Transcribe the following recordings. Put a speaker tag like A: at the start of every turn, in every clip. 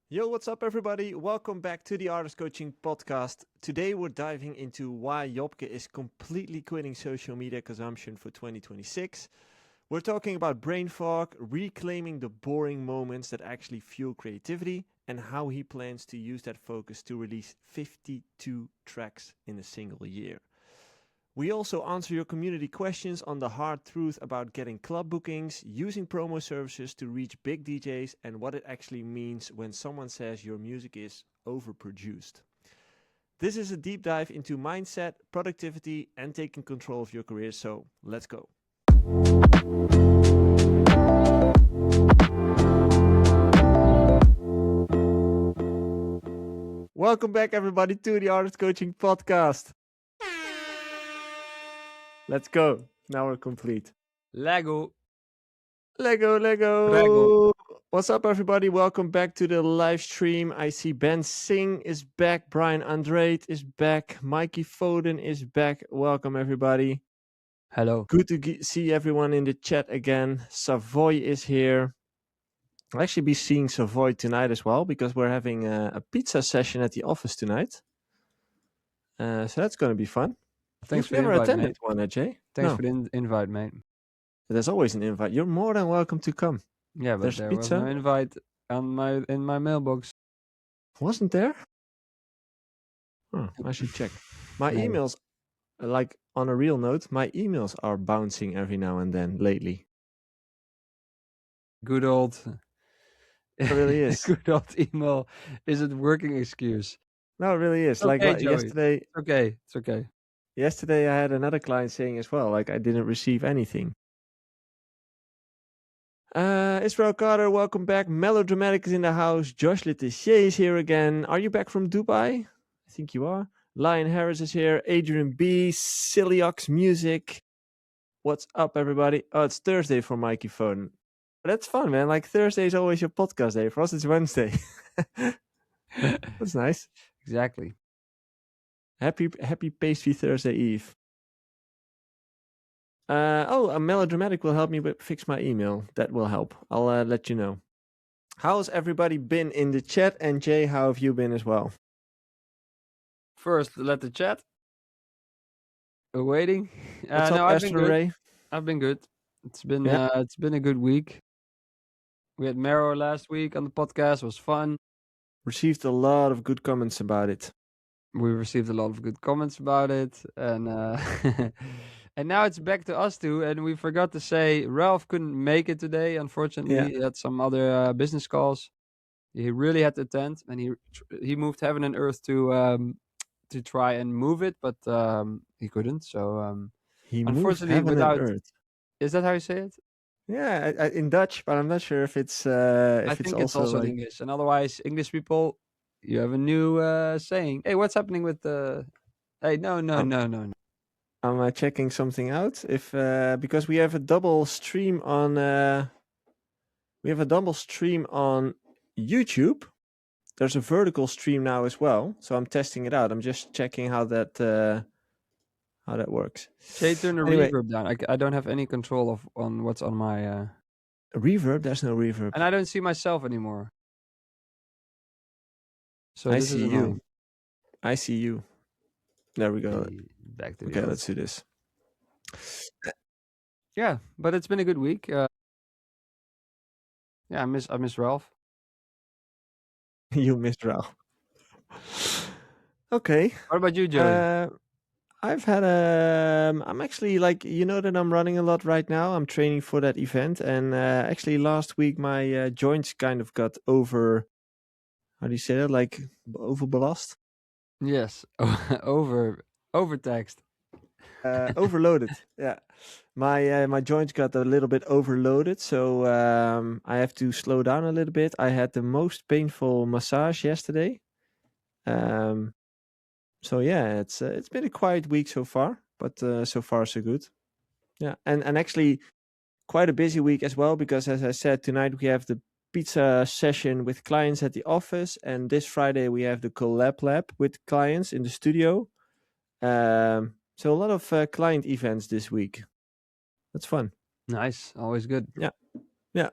A: Yo, what's up, everybody? Welcome back to the Artist Coaching Podcast. Today, we're diving into why Jobke is completely quitting social media consumption for 2026. We're talking about brain fog, reclaiming the boring moments that actually fuel creativity, and how he plans to use that focus to release 52 tracks in a single year. We also answer your community questions on the hard truth about getting club bookings, using promo services to reach big DJs, and what it actually means when someone says your music is overproduced. This is a deep dive into mindset, productivity, and taking control of your career, so let's go. Welcome back, everybody, to the Artist Coaching Podcast. Let's go. Now we're complete.
B: Lego.
A: Lego. What's up, everybody? Welcome back to the live stream. I see Ben Singh is back. Brian Andrade is back. Mikey Foden is back. Welcome, everybody.
B: Hello.
A: Good to see everyone in the chat again. Savoy is here. I'll actually be seeing Savoy tonight as well because we're having a pizza session at the office tonight. So that's going to be fun.
B: Thanks
A: You've
B: for the
A: never
B: invite,
A: attended
B: mate.
A: one, Jay?
B: Thanks
A: No.
B: for the invite, mate.
A: There's always an invite. You're more than welcome to come.
B: Yeah, but
A: There's
B: there
A: pizza.
B: was no invite in my mailbox.
A: Wasn't there? I should check. My
B: No.
A: emails, like on a real note, my emails are bouncing every now and then lately.
B: Good old.
A: It really is.
B: Good old email. Is it working excuse?
A: No, it really is.
B: It's
A: Like
B: okay, Joey.
A: yesterday.
B: It's okay.
A: Yesterday, I had another client saying as well, like I didn't receive anything. Israel Carter, welcome back. Melodramatic is in the house. Josh Letitia is here again. Are you back from Dubai? I think you are. Lion Harris is here. Adrian B. Siliox Music. What's up, everybody? Oh, it's Thursday for Mikey Phone. That's fun, man. Like Thursday is always your podcast day. For us, it's Wednesday. That's nice.
B: Exactly.
A: Happy Pastry Thursday Eve. A Melodramatic will help me fix my email. That will help. I'll let you know. How's everybody been in the chat? And Jay, how have you been as well?
B: First, let the chat. We're waiting.
A: What's
B: no,
A: up,
B: I've been
A: Astro
B: good.
A: Ray?
B: I've been good. It's been a good week. We had Mero last week on the podcast. It was fun.
A: Received a lot of good comments about it.
B: We received a lot of good comments about it, and and now it's back to us two. And we forgot to say Ralph couldn't make it today. Unfortunately,
A: Yeah.
B: he had some other business calls. He really had to attend, and he moved heaven and earth to try and move it, but he couldn't. So
A: He moved
B: unfortunately,
A: heaven
B: without
A: and earth.
B: Is that how you say it?
A: Yeah, in Dutch, but I'm not sure if it's
B: I think it's also
A: like...
B: in English. And otherwise, English people, you have a new saying. Hey, what's happening with the? Hey, no.
A: I'm checking something out. If because we have a double stream on YouTube. There's a vertical stream now as well, so I'm testing it out. I'm just checking how that works.
B: Jay, turn the
A: Anyway.
B: reverb down. I don't have any control on what's on my.
A: Reverb? There's no reverb.
B: And I don't see myself anymore. So
A: I
B: this
A: see
B: is
A: you.
B: annoying.
A: I see you. There we go.
B: Back to the
A: Okay,
B: old.
A: let's do this.
B: Yeah, but it's been a good week. Yeah, I miss Ralph.
A: You missed Ralph. Okay.
B: What about you, Joey?
A: I've had I'm actually like, you know that I'm running a lot right now. I'm training for that event, and actually last week my joints kind of got how do you say that? Like overbelast?
B: Yes, overtaxed.
A: Overloaded. Yeah, my joints got a little bit overloaded, so I have to slow down a little bit. I had the most painful massage yesterday. So yeah, it's been a quiet week so far, but so far so good. Yeah, and actually quite a busy week as well, because as I said, tonight we have the pizza session with clients at the office, and this Friday we have the collab lab with clients in the studio. So a lot of client events this week. That's fun.
B: Nice, always good.
A: Yeah.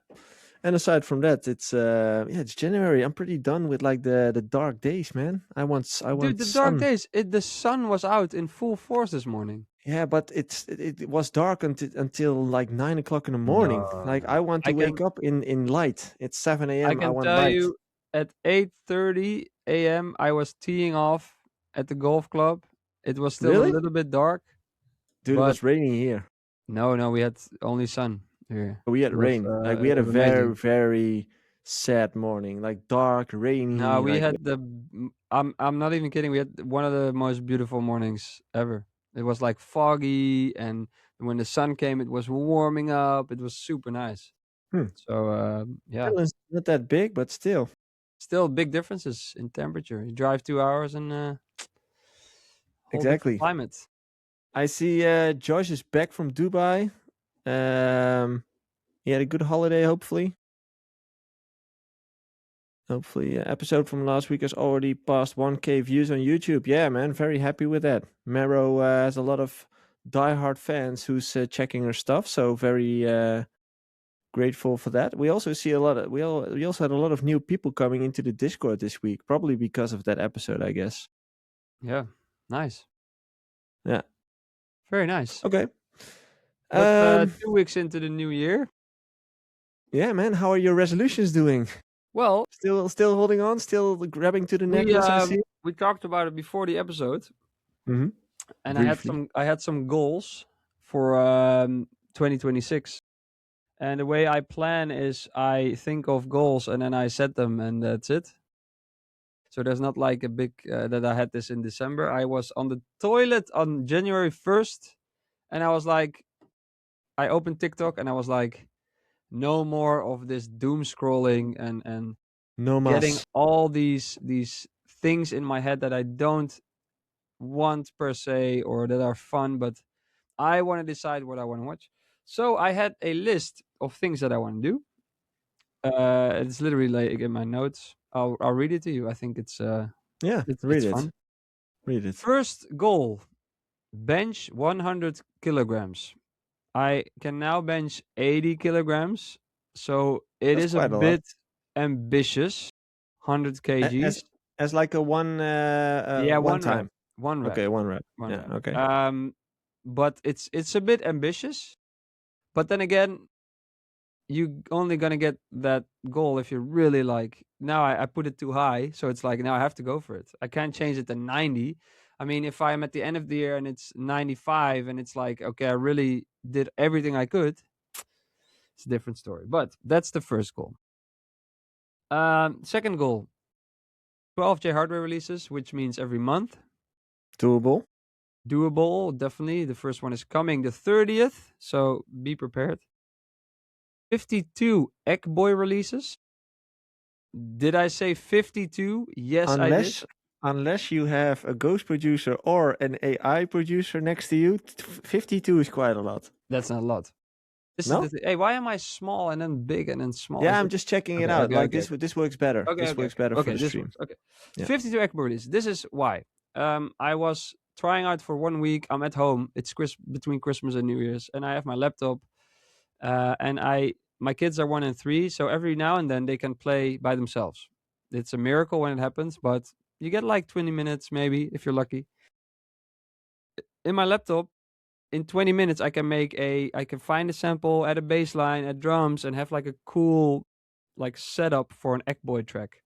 A: And aside from that, it's January. I'm pretty done with like the dark days, man. I want
B: Dude, the dark
A: sun.
B: days. The sun was out in full force this morning.
A: Yeah, but it was dark until like 9 o'clock in the morning. Like
B: No,
A: I want to wake up in light. It's 7
B: I
A: a.m. I
B: can
A: want
B: tell
A: light.
B: you at 8:30 a.m. I was teeing off at the golf club. It was still a
A: Really?
B: little bit dark,
A: Dude, it
B: but
A: was raining here.
B: no, we had only sun here.
A: We had rain. Like we
B: It
A: had a
B: was
A: very,
B: amazing.
A: very sad morning. Like dark,
B: No,
A: rainy.
B: we
A: Like
B: had I'm not even kidding. We had one of the most beautiful mornings ever. It was like foggy, and when the sun came, it was warming up. It was super nice.
A: hmm.
B: So yeah,
A: Netherlands is not that big, but still.
B: still big differences in temperature. You drive 2 hours and whole different
A: Exactly.
B: climate.
A: I see Josh is back from Dubai. He had a good holiday, hopefully. Hopefully, episode from last week has already passed 1K views on YouTube. Yeah, man, very happy with that. Mero has a lot of diehard fans who's checking her stuff, so very grateful for that. We also see we also had a lot of new people coming into the Discord this week, probably because of that episode, I guess.
B: Yeah, nice.
A: Yeah.
B: Very nice.
A: Okay.
B: But 2 weeks into the new year.
A: Yeah, man, how are your resolutions doing?
B: Well,
A: Still holding on, still grabbing to the necklace. I see.
B: we talked about it before the episode,
A: Mm-hmm.
B: and
A: Briefly.
B: I had some goals for 2026. And the way I plan is I think of goals and then I set them, and that's it. So there's not like a big that I had this in December. I was on the toilet on January 1st, and I was like, I opened TikTok and I was like, no more of this doom scrolling and
A: No
B: getting
A: mas.
B: all these things in my head that I don't want per se or that are fun, but I want to decide what I want to watch. So I had a list of things that I want to do. It's literally like in my notes. I'll read it to you. I think it's
A: Yeah, read
B: it's
A: it.
B: fun.
A: Read it.
B: First goal: bench 100 kilograms. I can now bench 80 kilograms, so it
A: That's
B: is a
A: quite a lot.
B: bit ambitious. 100 kgs.
A: As like a one
B: Yeah,
A: one
B: one rep.
A: time.
B: One rep.
A: Okay, one rep.
B: One
A: Yeah,
B: rep.
A: okay.
B: But it's a bit ambitious. But then again, you only gonna get that goal if you really like. Now I put it too high, so it's like now I have to go for it. I can't change it to 90. I mean, if I'm at the end of the year and it's 95, and it's like, okay, I really did everything I could, it's a different story. But that's the first goal. Second goal: 12 Hardway releases, which means every month.
A: Doable.
B: Doable, definitely. The first one is coming the 30th, so be prepared. 52 Boy releases. Did I say 52? Yes, I did.
A: Unless you have a ghost producer or an AI producer next to you, 52 is quite a lot.
B: That's not a lot. This
A: No?
B: is the hey, why am I small and then big and then small?
A: Yeah, I'm just checking it out. Like this works better. This works better for the
B: this
A: stream.
B: works. Okay.
A: Yeah.
B: 52 Boy releases. This is why. I was trying out for 1 week. I'm at home. It's between Christmas and New Year's, and I have my laptop. And my kids are 1 and 3, so every now and then they can play by themselves. It's a miracle when it happens, but you get like 20 minutes maybe if you're lucky. In my laptop, in 20 minutes I can find a sample, add a bass line, add drums, and have like a cool like setup for an Boy track.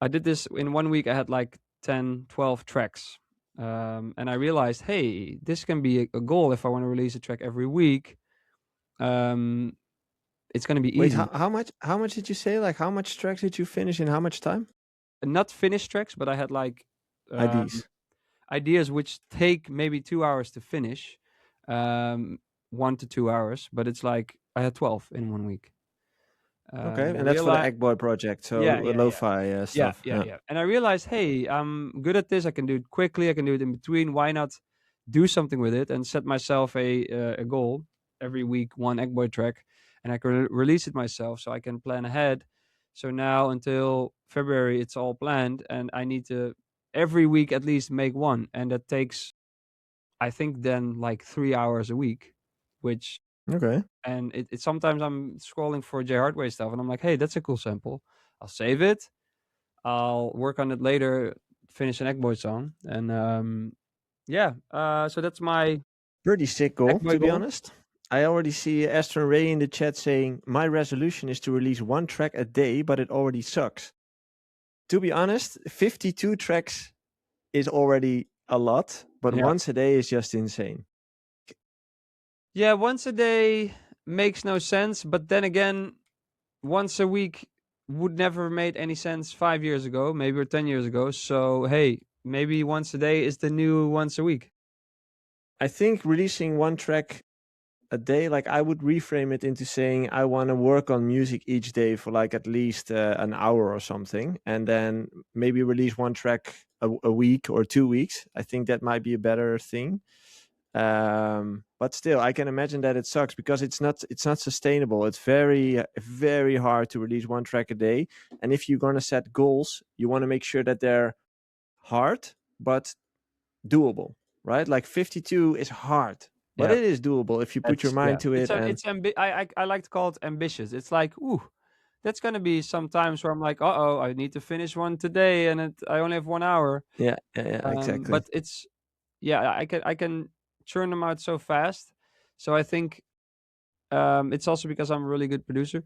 B: I did this in 1 week. I had like 10, 12 tracks. And I realized, hey, this can be a goal if I want to release a track every week. It's going to be easy.
A: Wait, how much did you say? Like how much tracks did you finish in how much time?
B: Not finished tracks, but I had like ideas which take maybe 2 hours to finish, 1 to 2 hours, but it's like I had 12 in 1 week.
A: Okay, and that's for the Boy project, so lo-fi stuff.
B: Yeah. And I realized, hey, I'm good at this. I can do it quickly. I can do it in between. Why not do something with it and set myself a goal every week, 1 Boy track, and I can release it myself so I can plan ahead. So now until February, it's all planned, and I need to every week at least make 1, and that takes, I think, then like 3 hours a week, which
A: Okay.
B: And it sometimes I'm scrolling for Hardway stuff, and I'm like, hey, that's a cool sample. I'll save it. I'll work on it later. Finish an Eggboy song, and yeah. So that's my
A: Pretty sick goal,
B: Eggboy
A: to be
B: goal.
A: honest. I already see Astron Ray in the chat saying, my resolution is to release 1 track a day, but it already sucks. To be honest, 52 tracks is already a lot, but
B: Yeah.
A: once a day is just insane.
B: Yeah, once a day makes no sense, but then again, once a week would never made any sense 5 years ago, maybe or 10 years ago. So hey, maybe once a day is the new once a week.
A: I think releasing 1 track a day, like I would reframe it into saying I want to work on music each day for like at least an hour or something, and then maybe release 1 track a week or 2 weeks. I think that might be a better thing. But still, I can imagine that it sucks because it's not sustainable. It's very very hard to release 1 track a day, and if you're gonna set goals, you want to make sure that they're hard but doable, right? Like 52 is hard, but
B: Yeah.
A: it is doable if you put your mind to it. And
B: I like to call it ambitious. It's like, ooh, that's gonna be some times where I'm like, uh-oh, I need to finish one today, and I only have 1 hour.
A: yeah, exactly.
B: But it's yeah, I can churn them out so fast. So I think it's also because I'm a really good producer.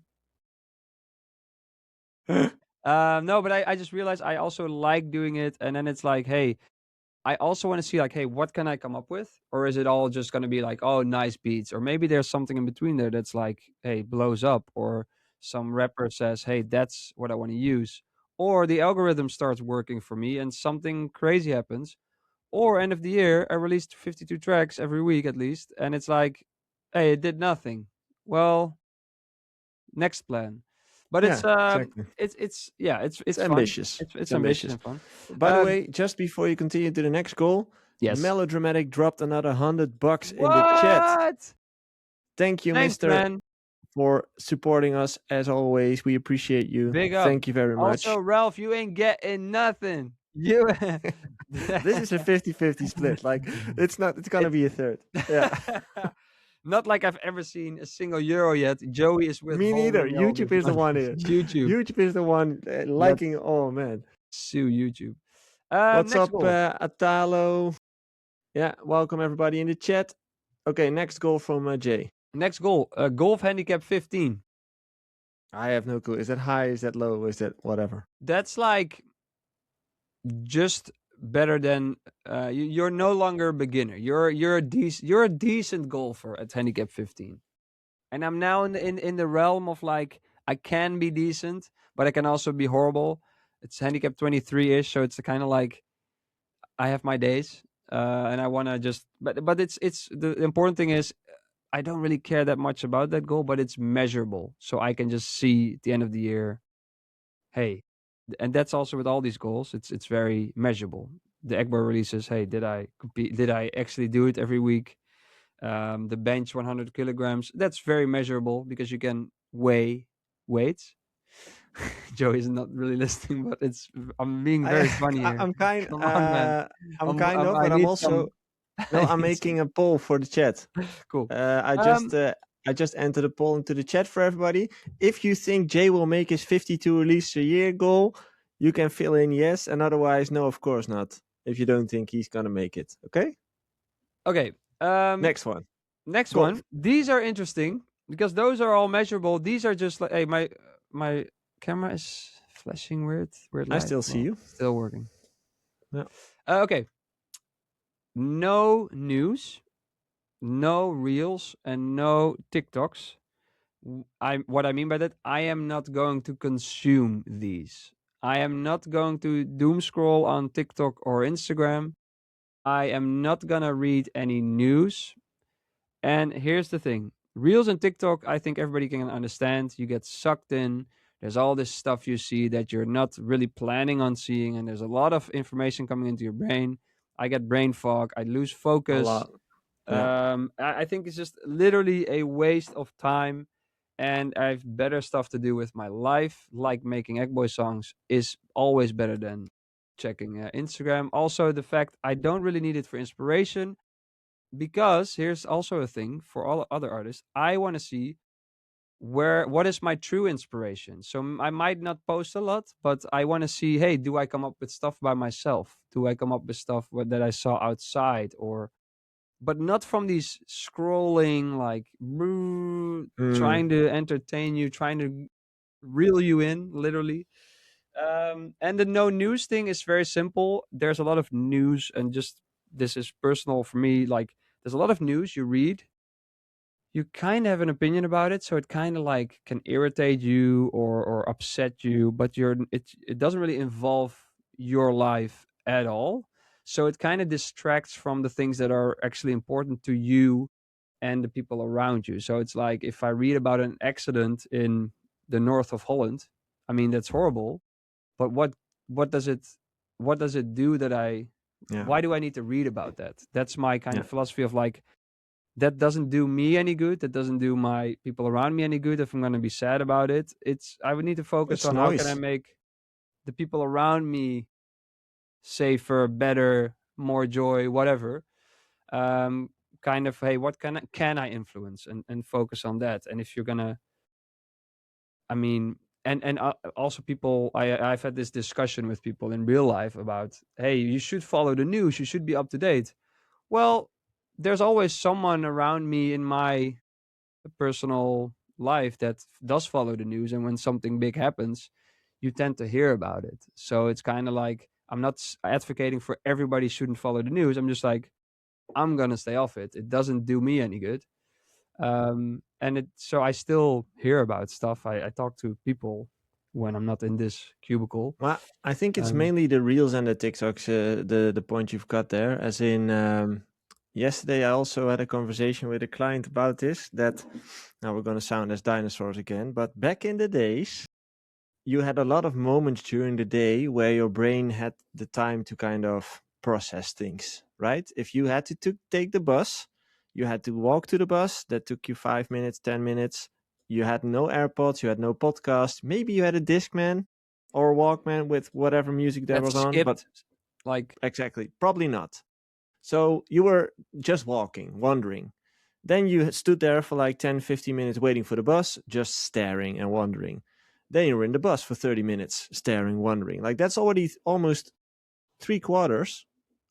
B: No, but I just realized I also like doing it, and then it's like, hey, I also want to see like, hey, what can I come up with? Or is it all just going to be like, oh, nice beats? Or maybe there's something in between there that's like, hey, blows up. Or some rapper says, hey, that's what I want to use. Or the algorithm starts working for me and something crazy happens. Or end of the year, I released 52 tracks every week at least. And it's like, hey, it did nothing. Well, next plan. But
A: Yeah, exactly.
B: it's fun.
A: Ambitious.
B: It's ambitious and fun.
A: By the way, just before you continue to the next goal,
B: Yes.
A: Melodramatic dropped another $100 in the chat.
B: What?
A: Thank you,
B: Thanks,
A: Mister,
B: man.
A: for supporting us as always. We appreciate you.
B: Big up.
A: Thank you very much.
B: Also, Ralph, you ain't getting nothing. You.
A: This is a 50-50 split. Like it's gonna be a third. Yeah.
B: Not like I've ever seen a single euro yet. Joey is with
A: Me neither. YouTube is the one here. YouTube is the one liking. Oh man.
B: Sue YouTube.
A: What's
B: next
A: up,
B: goal.
A: Atalo? Yeah, welcome everybody in the chat. Okay, next goal from Jay.
B: Next goal. Golf handicap 15.
A: I have no clue. Is that high? Is that low? Is that whatever?
B: That's like just better than you're no longer a beginner. You're a decent golfer at handicap 15. And I'm now in the realm of like I can be decent, but I can also be horrible. It's handicap 23-ish, so it's kind of like I have my days, and I want to just. But it's the important thing is I don't really care that much about that goal, but it's measurable, so I can just see at the end of the year. Hey, and that's also with all these goals. It's very measurable. The Eggbar releases. Hey, did I compete? Did I actually do it every week? The bench 100 kilograms. That's very measurable because you can weigh weights. Joe is not really listening, but I'm being very funny here.
A: I'm kind.
B: Come on, man.
A: I'm kind of, but I'm also. No, I'm making a poll for the chat.
B: Cool.
A: I just entered a poll into the chat for everybody. If you think Jay will make his 52 release a year goal, you can fill in yes, and otherwise no, of course not. If you don't think he's gonna make it, okay?
B: Okay.
A: Next one.
B: Next one. These are interesting because those are all measurable. These are just like, hey, my camera is flashing weird light.
A: I still see you.
B: Still working.
A: Yeah.
B: Okay. No news, no reels, and no TikToks. What I mean by that, I am not going to consume these. I am not going to doom scroll on TikTok or Instagram. I am not gonna read any news. And here's the thing. Reels and TikTok, I think everybody can understand. You get sucked in. There's all this stuff you see that you're not really planning on seeing, and there's a lot of information coming into your brain. I get brain fog. I lose focus.
A: A lot. Yeah.
B: I think it's just literally a waste of time, and I have better stuff to do with my life, like making Eggboy songs is always better than checking Instagram. Also, the fact I don't really need it for inspiration. because here's also a thing for all other artists. I want to see what is my true inspiration. So I might not post a lot, but I want to see, hey, do I come up with stuff by myself? Do I come up with stuff that I saw outside, or but not from these scrolling like
A: Mm,
B: trying to entertain you, trying to reel you in, literally. And the no news thing is very simple. There's a lot of news, and just this is personal for me. Like, there's a lot of news you read. You kind of have an opinion about it, so it kind of like can irritate you or upset you, but it doesn't really involve your life at all. So it kind of distracts from the things that are actually important to you and the people around you. So it's like if I read about an accident in the north of Holland, I mean that's horrible, but what does it what does it do that I
A: yeah,
B: why do I need to read about that? That's my kind
A: yeah.
B: of philosophy of like, that doesn't do me any good. That doesn't do my people around me any good. If I'm going to be sad about it, I would need to focus
A: It's
B: on how can I
A: noise.
B: make the people around me safer, better, more joy, whatever. Um, kind of, hey, what can I influence, and focus on that. And if you're gonna, I mean, and also people, I've had this discussion with people in real life about, hey, you should follow the news. You should be up to date. Well, there's always someone around me in my personal life that does follow the news, and when something big happens, you tend to hear about it. So it's kind of like, I'm not advocating for everybody shouldn't follow the news. I'm just like, I'm gonna stay off it. It doesn't do me any good. And it so I still hear about stuff. I talk to people when I'm not in this cubicle.
A: Well, I think it's
B: um,
A: mainly the reels and the TikToks, the point you've got there. As in, yesterday I also had a conversation with a client about this. That now we're gonna sound as dinosaurs again, but back in the days, you had a lot of moments during the day where your brain had the time to kind of process things, right? If you had to take the bus, you had to walk to the bus. That took you 5 minutes, 10 minutes. You had no AirPods, you had no podcast. Maybe you had a Discman or a Walkman with whatever music that
B: that
A: was on, but
B: skipped, like,
A: exactly, probably not. So you were just walking, wandering. Then you stood there for like 10, 15 minutes waiting for the bus, just staring and wondering. Then you were in the bus for 30 minutes, staring, wondering. Like that's already almost 3/4,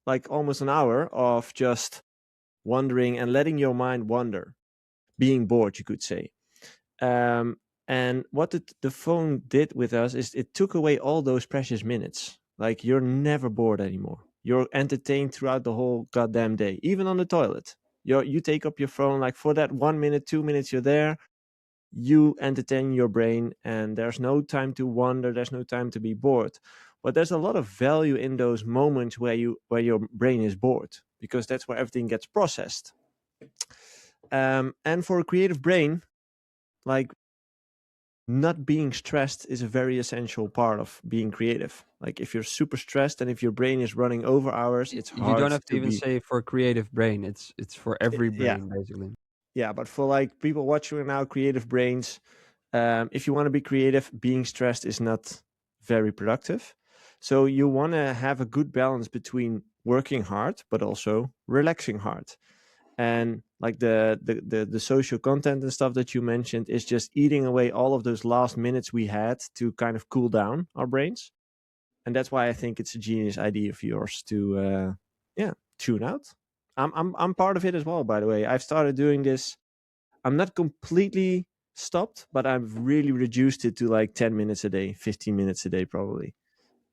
A: like almost an hour of just wondering and letting your mind wander, being bored, you could say. Um, and what the phone did with us is it took away all those precious minutes. Like you're never bored anymore. You're entertained throughout the whole goddamn day, even on the toilet. You take up your phone like for that 1 minute, 2 minutes you're there. You entertain your brain, and there's no time to wander. There's no time to be bored. But there's a lot of value in those moments where your brain is bored, because that's where everything gets processed. And for a creative brain, like not being stressed is a very essential part of being creative. Like if you're super stressed and if your brain is running over hours, it's
B: you
A: hard
B: don't have to
A: to
B: even
A: be.
B: say for creative brain. It's for every
A: Yeah,
B: brain, basically.
A: yeah. But for like people watching now, creative brains, if you want to be creative, being stressed is not very productive. So you want to have a good balance between working hard but also relaxing hard. And like the social content and stuff that you mentioned is just eating away all of those last minutes we had to kind of cool down our brains. And that's why I think it's a genius idea of yours to yeah, tune out. I'm part of it as well, by the way. I've started doing this. I'm not completely stopped, but I've really reduced it to like 10 minutes a day, 15 minutes a day probably.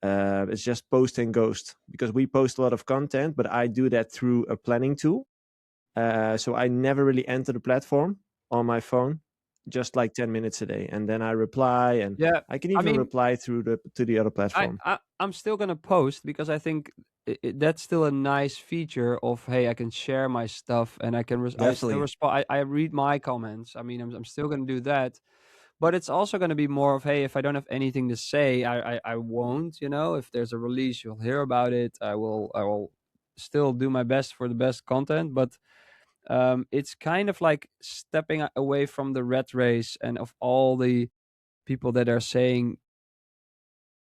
A: It's just post and ghost, because we post a lot of content, but I do that through a planning tool. So I never really enter the platform on my phone, just like 10 minutes a day. And then I reply, and
B: Yeah,
A: I can
B: I
A: even
B: mean,
A: reply through to the other
B: I,
A: platform.
B: I I'm still gonna post because I think that's still a nice feature of, hey, I can share my stuff and I still
A: Definitely.
B: respond. I read my comments. I mean, I'm still gonna do that, but it's also gonna be more of, hey, if I don't have anything to say, I won't. If there's a release, you'll hear about it. I will still do my best for the best content, but it's kind of like stepping away from the rat race and of all the people that are saying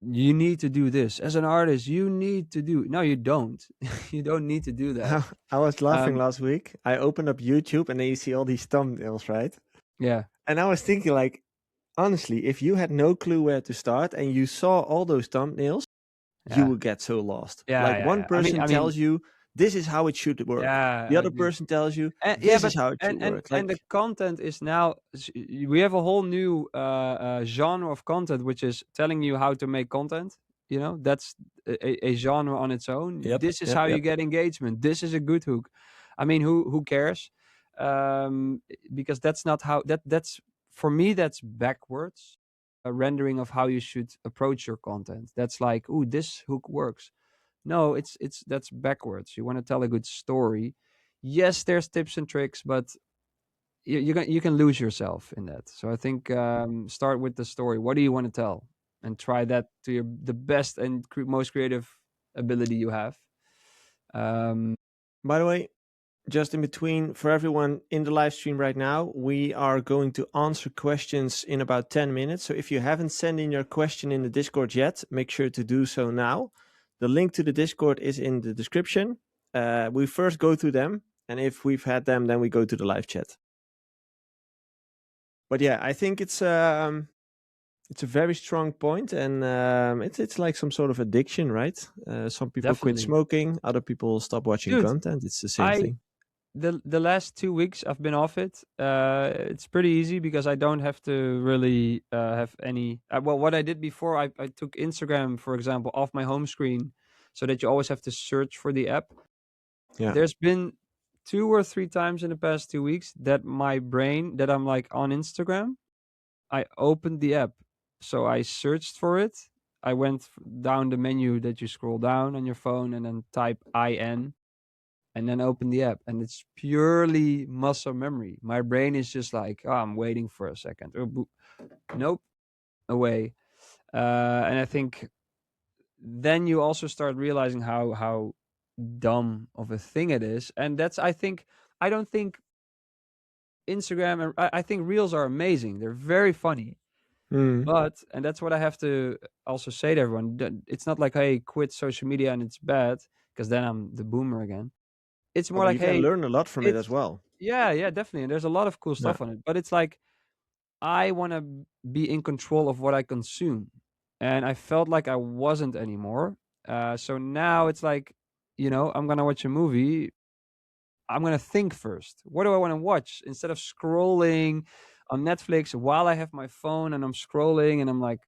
B: you need to do this as an artist. You need to do. No, you don't. You don't need to do that.
A: I was laughing
B: Um,
A: last week. I opened up YouTube and then you see all these thumbnails, right?
B: yeah,
A: And I was thinking, like, honestly, if you had no clue where to start and you saw all those thumbnails, you
B: yeah,
A: would get so lost.
B: yeah,
A: Like
B: yeah,
A: one
B: yeah.
A: person
B: I mean,
A: tells you this is how it should work.
B: yeah,
A: The
B: I
A: other
B: agree.
A: person tells you
B: And yeah,
A: this is
B: but
A: how it should work.
B: and the
A: Like,
B: content is now we have a whole new genre of content, which is telling you how to make content. You know, that's a genre on its own.
A: yep,
B: This is
A: yep,
B: how you
A: yep.
B: get engagement. This is a good hook. I mean, who cares? Because that's not how that's for me. That's backwards. A rendering of how you should approach your content. That's like, ooh, this hook works. No, it's that's backwards. You want to tell a good story. Yes, there's tips and tricks, but you can lose yourself in that. So I think start with the story. What do you want to tell, and try that to the best and most creative ability you have. Um,
A: By the way, just in between, for everyone in the live stream right now, we are going to answer questions in about 10 minutes. So if you haven't sent in your question in the Discord yet, make sure to do so now. The link to the Discord is in the description. We first go through them, and if we've had them, then we go to the live chat. But yeah, I think it's a very strong point, and it's like some sort of addiction, right? Some people quit
B: Definitely,
A: smoking, other people stop watching
B: dude.
A: content. It's the same
B: I
A: thing.
B: the last 2 weeks I've been off it. It's pretty easy because I don't have to really have any. Well, what I did before, I took Instagram, for example, off my home screen, so that you always have to search for the app.
A: Yeah.
B: There's been 2 or 3 times in the past 2 weeks that my brain, that I'm like on Instagram, I opened the app, so I searched for it. I went down the menu that you scroll down on your phone and then type IN and then open the app, and it's purely muscle memory. My brain is just like, oh, I'm waiting for a second. Nope, away. And I think then you also start realizing how dumb of a thing it is, and that's I don't think Instagram and I think Reels are amazing. They're very funny,
A: Mm.
B: but and that's what I have to also say to everyone. It's not like, hey, quit social media and it's bad, because then I'm the boomer again. It's
A: Oh,
B: more
A: but
B: like,
A: you can
B: hey,
A: learn a lot from it as
B: it's
A: well.
B: yeah, definitely. And there's a lot of cool
A: Yeah.
B: stuff on it. But it's like I want to be in control of what I consume. And I felt like I wasn't anymore. So now it's like, I'm going to watch a movie. I'm going to think first. What do I want to watch? Instead of scrolling on Netflix while I have my phone and I'm scrolling and I'm like,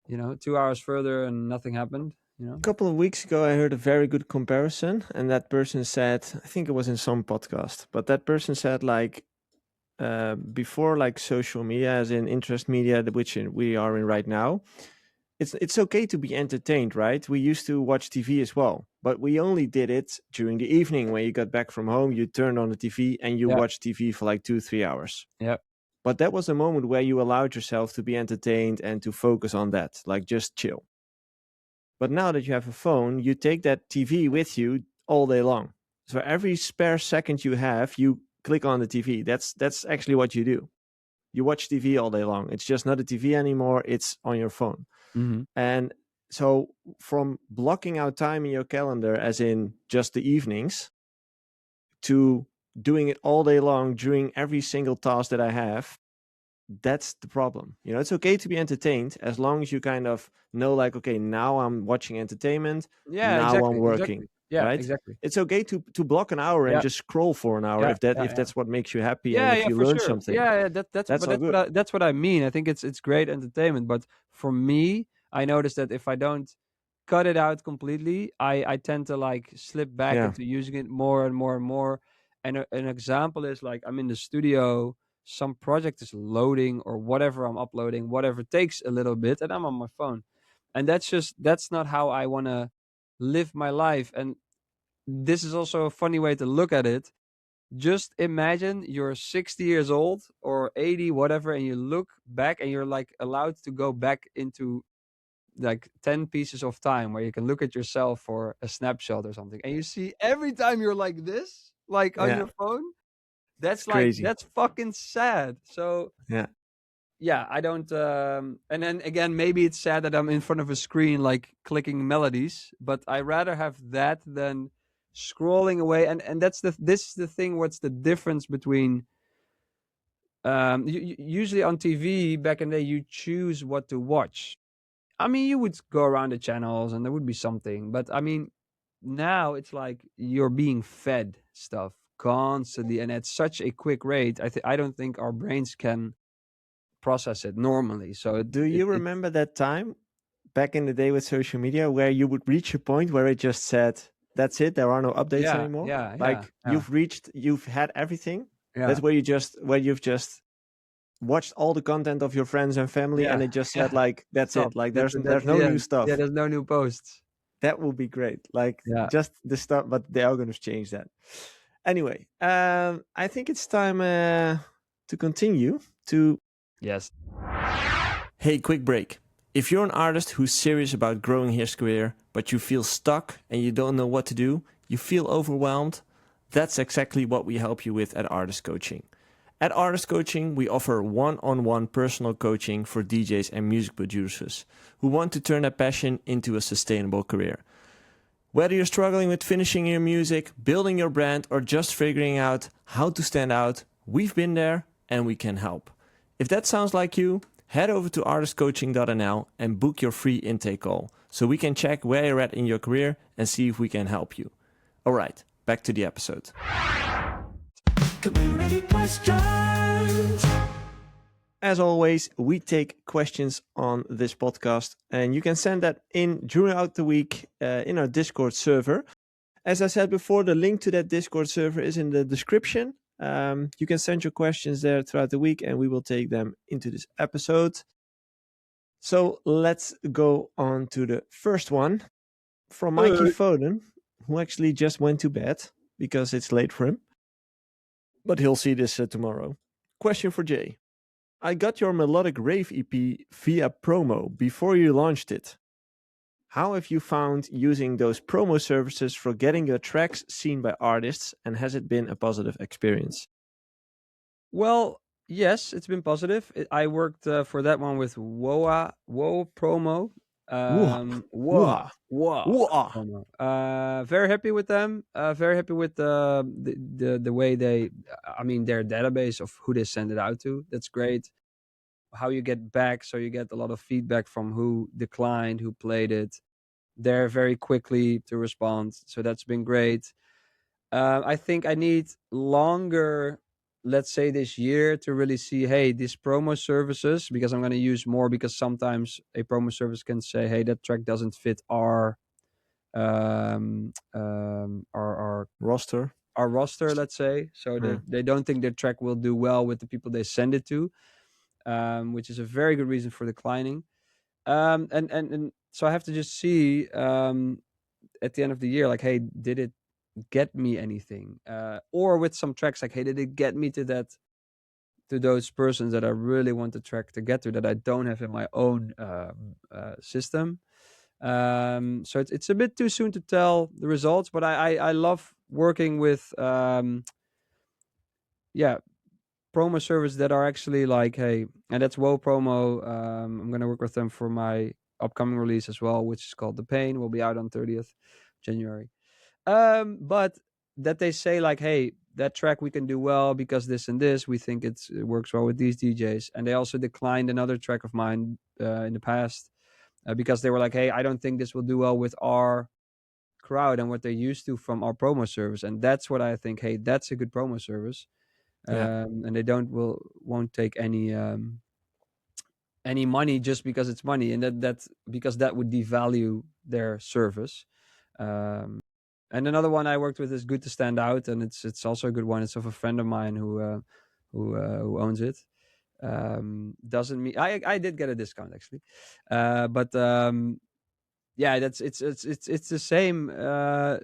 B: 2 hours further and nothing happened.
A: A couple of weeks ago, I heard a very good comparison, and that person said, I think it was in some podcast, but that person said, like, before, like, social media, as in interest media, which we are in right now, it's okay to be entertained, right? We used to watch TV as well, but we only did it during the evening. When you got back from home, you turned on the TV and you
B: Yeah.
A: watched TV for like 2-3 hours.
B: Yeah.
A: But that was a moment where you allowed yourself to be entertained and to focus on that, like just chill. But now that you have a phone, you take that TV with you all day long. So every spare second you have, you click on the TV. That's actually what you do. You watch TV all day long. It's just not a TV anymore. It's on your phone.
B: Mm-hmm.
A: And so from blocking out time in your calendar, as in just the evenings, to doing it all day long during every single task that I have, that's the problem. It's okay to be entertained as long as you kind of know, like, okay, now I'm watching entertainment.
B: Yeah,
A: Now I'm
B: exactly.
A: working.
B: Exactly. Yeah,
A: Right?
B: exactly.
A: It's okay to block an hour and
B: Yeah.
A: just scroll for an hour
B: Yeah,
A: if that
B: yeah,
A: if
B: yeah.
A: that's what makes you happy and
B: Yeah,
A: if
B: yeah,
A: you
B: for
A: learn
B: sure.
A: something.
B: Yeah,
A: That's all good.
B: that's what I mean. I think it's great entertainment, but for me, I noticed that if I don't cut it out completely, I tend to like slip back
A: Yeah.
B: into using it more and more and more. And an example is like I'm in the studio, some project is loading or whatever I'm uploading, whatever takes a little bit, and I'm on my phone. And that's not how I want to live my life. And this is also a funny way to look at it. Just imagine you're 60 years old or 80, whatever, and you look back and you're like allowed to go back into like 10 pieces of time where you can look at yourself for a snapshot or something. And you see every time you're like this, like on
A: Yeah.
B: your phone,
A: It's crazy.
B: that's fucking sad. So
A: Yeah.
B: yeah, I don't. And then again, maybe it's sad that I'm in front of a screen, like clicking melodies. But I rather have that than scrolling away. And this is the thing. What's the difference between usually on TV back in the day, you choose what to watch. I mean, you would go around the channels and there would be something, but I mean, now it's like you're being fed stuff constantly, and at such a quick rate. I don't think our brains can process it normally. So
A: Do you remember that time back in the day with social media where you would reach a point where it just said, "That's it. There are no updates anymore." Like you've had everything. That's where you've just watched all the content of your friends and family, and it just said like, "That's
B: Stop.
A: it." Like there's no new stuff.
B: Yeah, there's no new posts.
A: That would be great. Like just the stuff, but they are going to change that. Anyway, I think it's time to continue to.
B: Yes.
A: Hey, quick break. If you're an artist who's serious about growing his career, but you feel stuck and you don't know what to do, you feel overwhelmed, that's exactly what we help you with at Artist Coaching. At Artist Coaching, we offer one-on-one personal coaching for DJs and music producers who want to turn their passion into a sustainable career. Whether you're struggling with finishing your music, building your brand, or just figuring out how to stand out, we've been there and we can help. If that sounds like you, head over to artistcoaching.nl and book your free intake call so we can check where you're at in your career and see if we can help you. All right, back to the episode. Community questions. As always, we take questions on this podcast, and you can send that in throughout the week in our Discord server. As I said before, the link to that Discord server is in the description. You can send your questions there throughout the week, and we will take them into this episode. So let's go on to the first one from Mikey Foden, who actually just went to bed because it's late for him. But he'll see this tomorrow. Question for Jay. I got your melodic rave EP via promo before you launched it. How have you found using those promo services for getting your tracks seen by artists, and has it been a positive experience?
B: Well, yes, it's been positive. I worked for that one with Woa Promo. Very happy with them. Very happy with the way their database of who they send it out to. That's great. How you get back, so you get a lot of feedback from who declined, who played it. They're very quickly to respond, so that's been great. I think I need longer, let's say this year, to really see, hey, these promo services, because I'm going to use more, because sometimes a promo service can say, hey, that track doesn't fit our
A: roster,
B: let's say. So they don't think their track will do well with the people they send it to, which is a very good reason for declining. And so I have to just see at the end of the year, like, hey, did it get me anything? Or with some tracks, like, hey, did it get me to those persons that I really want the track to get to, that I don't have in my own system? So it's a bit too soon to tell the results, but I love working with promo service that are actually like, hey, and that's Woe Promo. I'm going to work with them for my upcoming release as well, which is called The Pain. Will be out on 30th January. But that they say like, hey, that track we can do well because this and this, we think it works well with these DJs. And they also declined another track of mine in the past because they were like, hey, I don't think this will do well with our crowd and what they're used to from our promo service. And that's what I think, hey, that's a good promo service. And they won't take any money just because it's money, and that's because that would devalue their service. And another one I worked with is Good to Stand Out, and it's also a good one. It's of a friend of mine who owns it. Doesn't mean I did get a discount actually, but that's it's the same.
A: I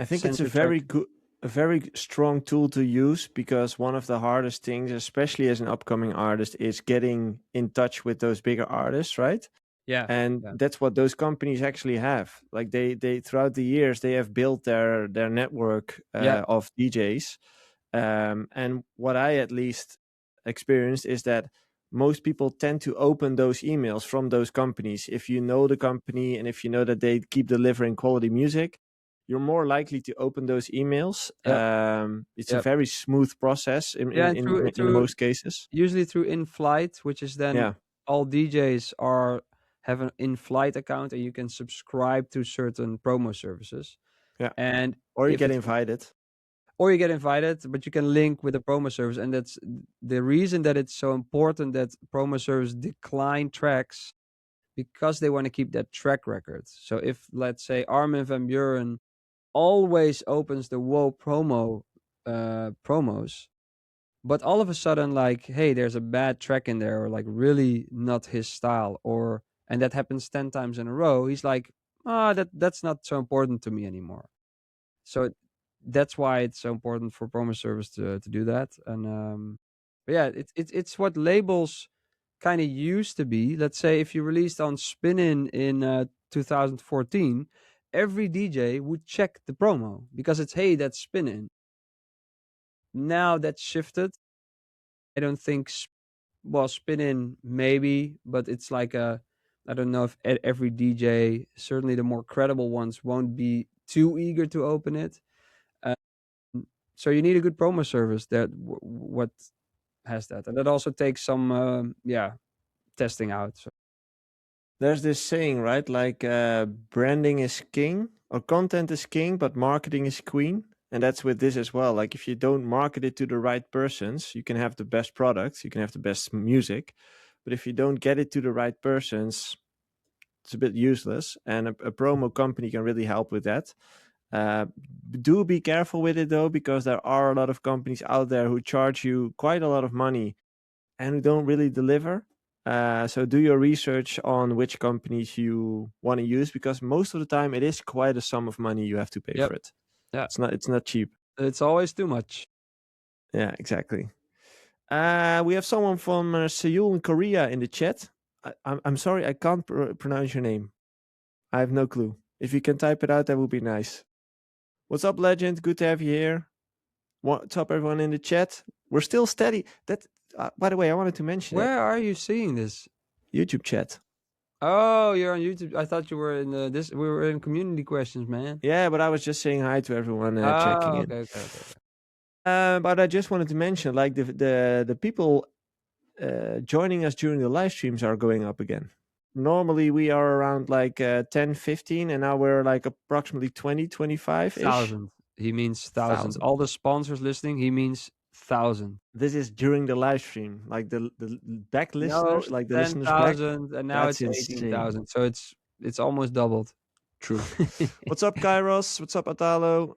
A: think it's a very strong tool to use, because one of the hardest things, especially as an upcoming artist, is getting in touch with those bigger artists, right? That's what those companies actually have. Like they throughout the years, they have built their network of DJs. And what I at least experienced is that most people tend to open those emails from those companies. If you know the company and if you know that they keep delivering quality music, you're more likely to open those emails. It's a
B: Yep.
A: very smooth process in
B: Yeah, and
A: in most cases.
B: usually through in-flight, which is then
A: Yeah,
B: all DJs have an in-flight account, and you can subscribe to certain promo services.
A: yeah.
B: And
A: Or you
B: if
A: get
B: it's
A: invited.
B: or you get invited, but you can link with the promo service, and that's the reason that it's so important that promo service decline tracks, because they want to keep that track record. So if, let's say, Armin van Buuren always opens the WoW promos, but all of a sudden, like, hey, there's a bad track in there, or like really not his style, and that happens 10 times in a row, he's like, that's not so important to me anymore. So that's why it's so important for promo service to do that. And but yeah, it's what labels kind of used to be. Let's say if you released on Spin in 2014, every DJ would check the promo because it's, hey, that's Spin. Now that's shifted. I don't think Spin maybe, but it's like I don't know if every DJ, certainly the more credible ones, won't be too eager to open it. Uh, so you need a good promo service that what has that, and that also takes some testing out. So.
A: There's this saying, right? Like branding is king, or content is king, but marketing is queen. And that's with this as well. Like if you don't market it to the right persons, you can have the best products, you can have the best music. But if you don't get it to the right persons, it's a bit useless. And a promo company can really help with that. Do be careful with it though, because there are a lot of companies out there who charge you quite a lot of money and who don't really deliver. So do your research on which companies you want to use, because most of the time it is quite a sum of money you have to pay for it.
B: Yeah,
A: It's not cheap.
B: it's always too much.
A: Yeah, exactly. We have someone from Seoul in Korea in the chat. I'm sorry, I can't pronounce your name. I have no clue. If you can type it out, that would be nice. What's up, legend? Good to have you here. What's up, everyone in the chat? We're still steady. That, by the way, I wanted to mention
B: Where are you seeing this?
A: YouTube chat.
B: Oh, you're on YouTube. I thought you were in this. We were in community questions, man.
A: Yeah, but I was just saying hi to everyone checking in.
B: Okay.
A: But I just wanted to mention, like the people joining us during the live streams are going up again. Normally we are around like 10, 15, and now we're like approximately 20, 25-ish.
B: 1,000. He means 1,000. All the sponsors listening, he means 1,000.
A: This is during the live stream, like the back listeners, like the listeners back.
B: 10,000, and now
A: That's
B: it's 18,000. So it's almost doubled.
A: True. What's up, Kairos? What's up, Atalo?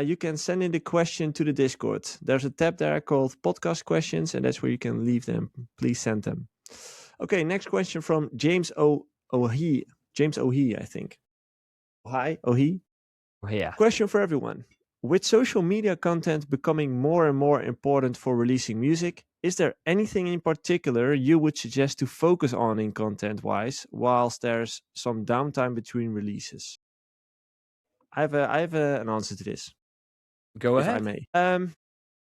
A: You can send in the question to the Discord. There's a tab there called podcast questions, and that's where you can leave them. Please send them. Okay, next question from James Ohi. James Ohi, I think. Hi, Ohi.
B: Oh, yeah.
A: Question for everyone. With social media content becoming more and more important for releasing music, is there anything in particular you would suggest to focus on in content-wise, whilst there's some downtime between releases? I have an answer to this.
B: Go
A: if
B: ahead.
A: I may.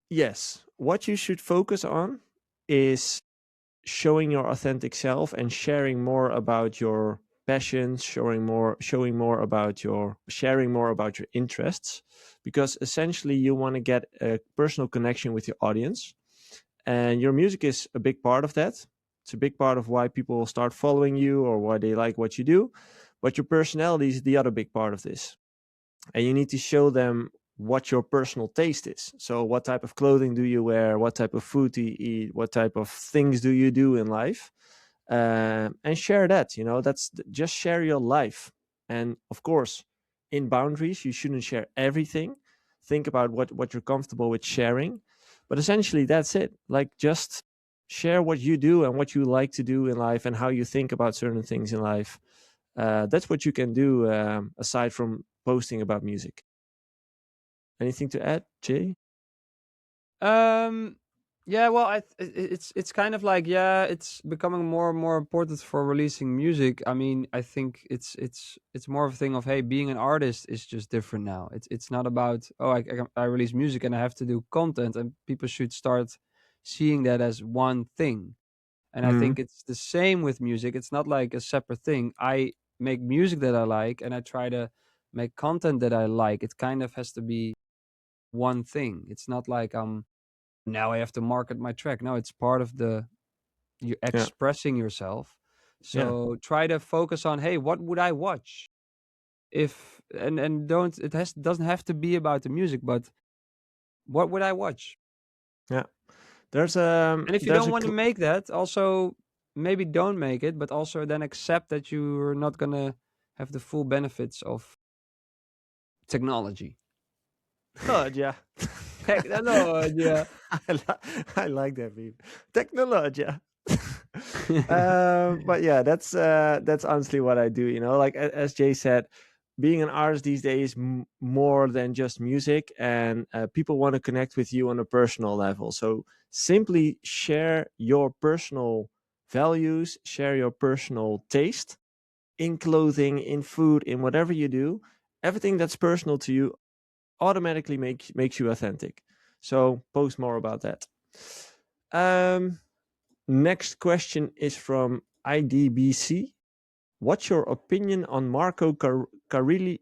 A: Yes. What you should focus on is showing your authentic self and sharing more about your passions, sharing more about your interests, because essentially you want to get a personal connection with your audience, and your music is a big part of that. It's a big part of why people start following you or why they like what you do, but your personality is the other big part of this, and you need to show them what your personal taste is. So what type of clothing do you wear? What type of food do you eat? What type of things do you do in life? And share that, that's just share your life. And of course, in boundaries, you shouldn't share everything. Think about what you're comfortable with sharing. But essentially, that's it. Like, just share what you do and what you like to do in life and how you think about certain things in life. That's what you can do aside from posting about music. Anything to add, Jay?
B: Yeah, well, it's kind of like, it's becoming more and more important for releasing music. I mean, I think it's more of a thing of, hey, being an artist is just different now. It's not about, I release music and I have to do content, and people should start seeing that as one thing. And I think it's the same with music. It's not like a separate thing. I make music that I like, and I try to make content that I like. It kind of has to be one thing. It's not like now I have to market my track. No, it's part of you
A: Yeah.
B: expressing yourself.
A: Yeah.
B: So try to focus on, hey, what would I watch? If and don't it has doesn't have to be about the music, but what would I watch?
A: Yeah. There's
B: And if you
A: there's
B: don't
A: a
B: want to make that, also maybe don't make it, but also then accept that you're not gonna have the full benefits of technology.
A: technology.
B: Technology.
A: I like that meme. Technology. But yeah, that's honestly what I do. You know, like as Jay said, being an artist these days more than just music, and people want to connect with you on a personal level. So simply share your personal values, share your personal taste in clothing, in food, in whatever you do. Everything that's personal to you automatically makes you authentic. So post more about that. Next question is from IDBC. What's your opinion on Marco Carriola's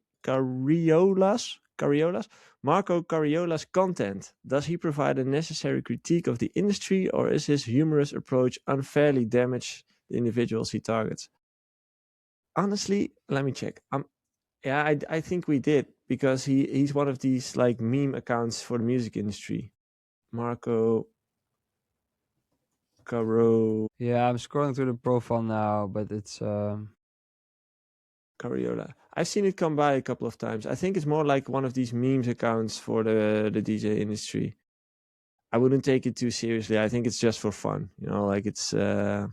A: content? Does he provide a necessary critique of the industry, or is his humorous approach unfairly damage the individuals he targets? Honestly, let me check. Yeah, I think we did, because he's one of these like meme accounts for the music industry. Marco Caro
B: Yeah, I'm scrolling through the profile now, but it's
A: Cariola. I've seen it come by a couple of times. I think it's more like one of these memes accounts for the DJ industry. I wouldn't take it too seriously. I think it's just for fun. You know, like it's
B: yeah.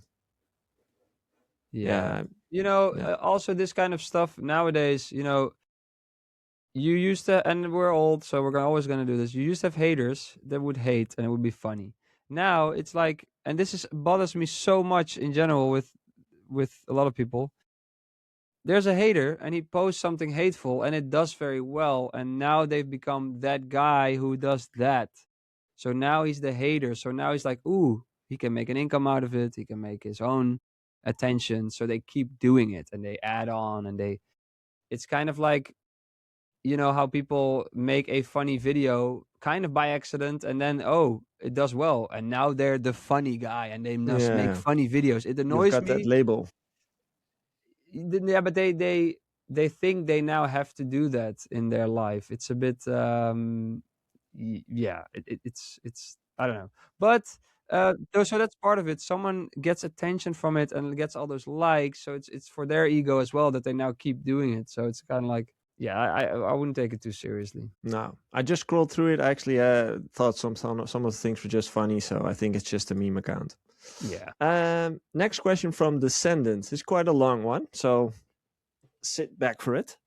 A: yeah,
B: You know,
A: yeah.
B: also this kind of stuff nowadays, you know, you used to, and we're old, so we're always gonna do this. You used to have haters that would hate, and it would be funny. Now it's like, and this is bothers me so much in general with a lot of people. There's a hater, and he posts something hateful, and it does very well, and now they've become that guy who does that. So now he's the hater. So now he's like, ooh, he can make an income out of it. He can make his own attention. So they keep doing it, and they add on, and it's kind of like, you know how people make a funny video kind of by accident, and then oh, it does well, and now they're the funny guy and they must make
A: Yeah.
B: funny videos. It
A: You've
B: annoys
A: got that
B: me.
A: label.
B: Yeah, but they think they now have to do that in their life. It's a bit yeah, it's I don't know. But so that's part of it. Someone gets attention from it and gets all those likes, so it's for their ego as well that they now keep doing it. So it's kind of like, yeah, I wouldn't take it too seriously.
A: No, I just scrolled through it. I actually thought some of the things were just funny, so I think it's just a meme account.
B: Yeah.
A: Next question from Descendants. It's quite a long one, so sit back for it.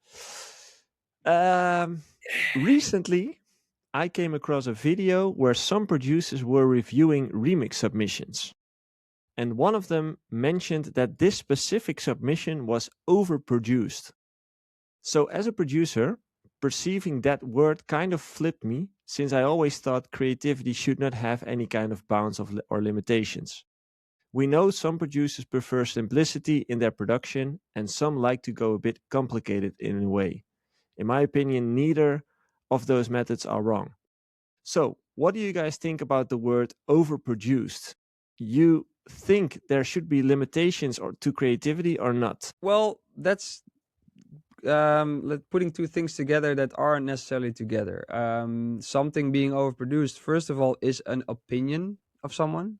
A: Recently, I came across a video where some producers were reviewing remix submissions. And one of them mentioned that this specific submission was overproduced. So, as a producer, perceiving that word kind of flipped me, since I always thought creativity should not have any kind of bounds or limitations. We know some producers prefer simplicity in their production, and some like to go a bit complicated in a way. In my opinion, neither of those methods are wrong. So, what do you guys think about the word overproduced? You think there should be limitations to creativity or not?
B: Well, that's putting two things together that aren't necessarily together. Something being overproduced, first of all, is an opinion of someone.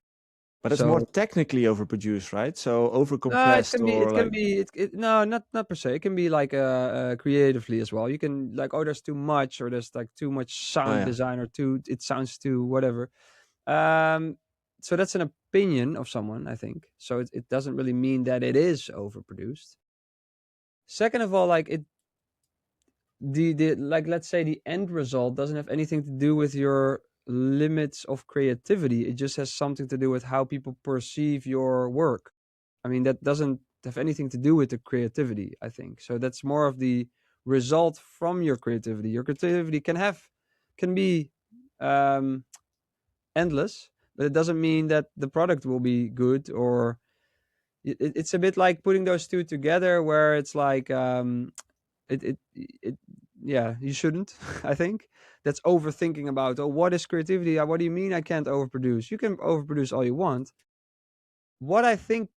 A: But it's more
B: So
A: technically overproduced, right? So
B: it
A: overcompressed,
B: can be,
A: or like,
B: no, not per se. It can be like creatively as well. You can like, oh, there's too much, or there's like too much
A: oh
B: sound
A: yeah,
B: design, or it sounds too whatever. So that's an opinion of someone, I think. So it doesn't really mean that it is overproduced. Second of all, like the like, let's say the end result doesn't have anything to do with your limits of creativity. It just has something to do with how people perceive your work. I mean, that doesn't have anything to do with the creativity, I think. So that's more of the result from your creativity. Your creativity can be endless, but it doesn't mean that the product will be good. Or it's a bit like putting those two together, where it's like it yeah, you shouldn't. I think that's overthinking about, oh, what is creativity? What do you mean I can't overproduce? You can overproduce all you want. What I think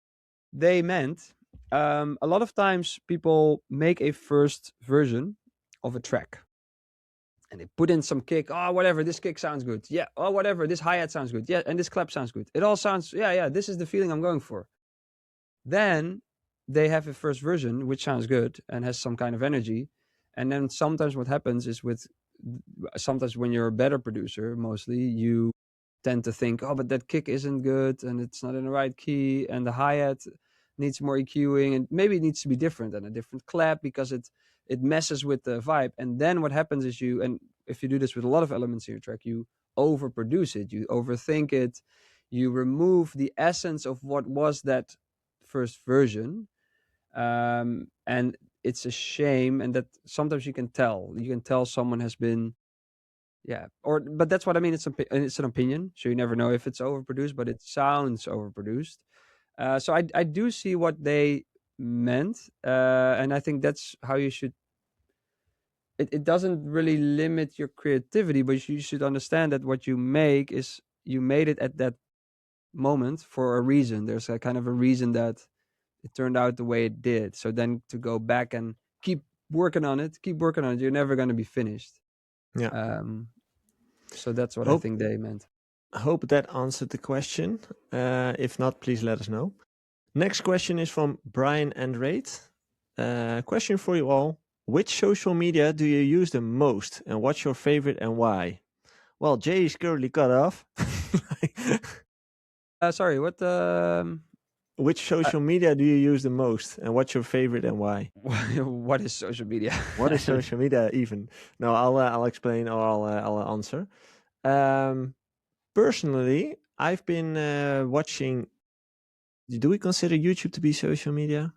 B: they meant, a lot of times people make a first version of a track and they put in some kick. Oh, whatever, this kick sounds good. Yeah. Oh, whatever, this hi-hat sounds good. Yeah. And this clap sounds good. It all sounds, yeah, this is the feeling I'm going for. Then they have a first version which sounds good and has some kind of energy. And then sometimes what happens is sometimes when you're a better producer, mostly you tend to think, oh, but that kick isn't good and it's not in the right key, and the hi-hat needs more EQing, and maybe it needs to be different and a different clap because it messes with the vibe. And then what happens is and if you do this with a lot of elements in your track, you overproduce it, you overthink it, you remove the essence of what was that first version. And it's a shame, and that sometimes you can tell someone has been, but that's what I mean. It's an opinion, so you never know if it's overproduced, but it sounds overproduced. So I do see what they meant, and I think that's how you should. It doesn't really limit your creativity, but you should understand that what you make is you made it at that moment for a reason. There's a kind of a reason that it turned out the way it did. So then to go back and keep working on it, you're never going to be finished.
A: Yeah.
B: So that's what I think they meant.
A: Hope that answered the question. If not, please let us know. Next question is from Brian and Rate. Question for you all. Which social media do you use the most, and what's your favorite and why? Well, Jay is currently cut off.
B: Sorry, what?
A: Which social media do you use the most, and what's your favorite and why?
B: What is social media?
A: What is social media even? No, I'll explain, or I'll answer. Personally, I've been watching. Do we consider YouTube to be social media?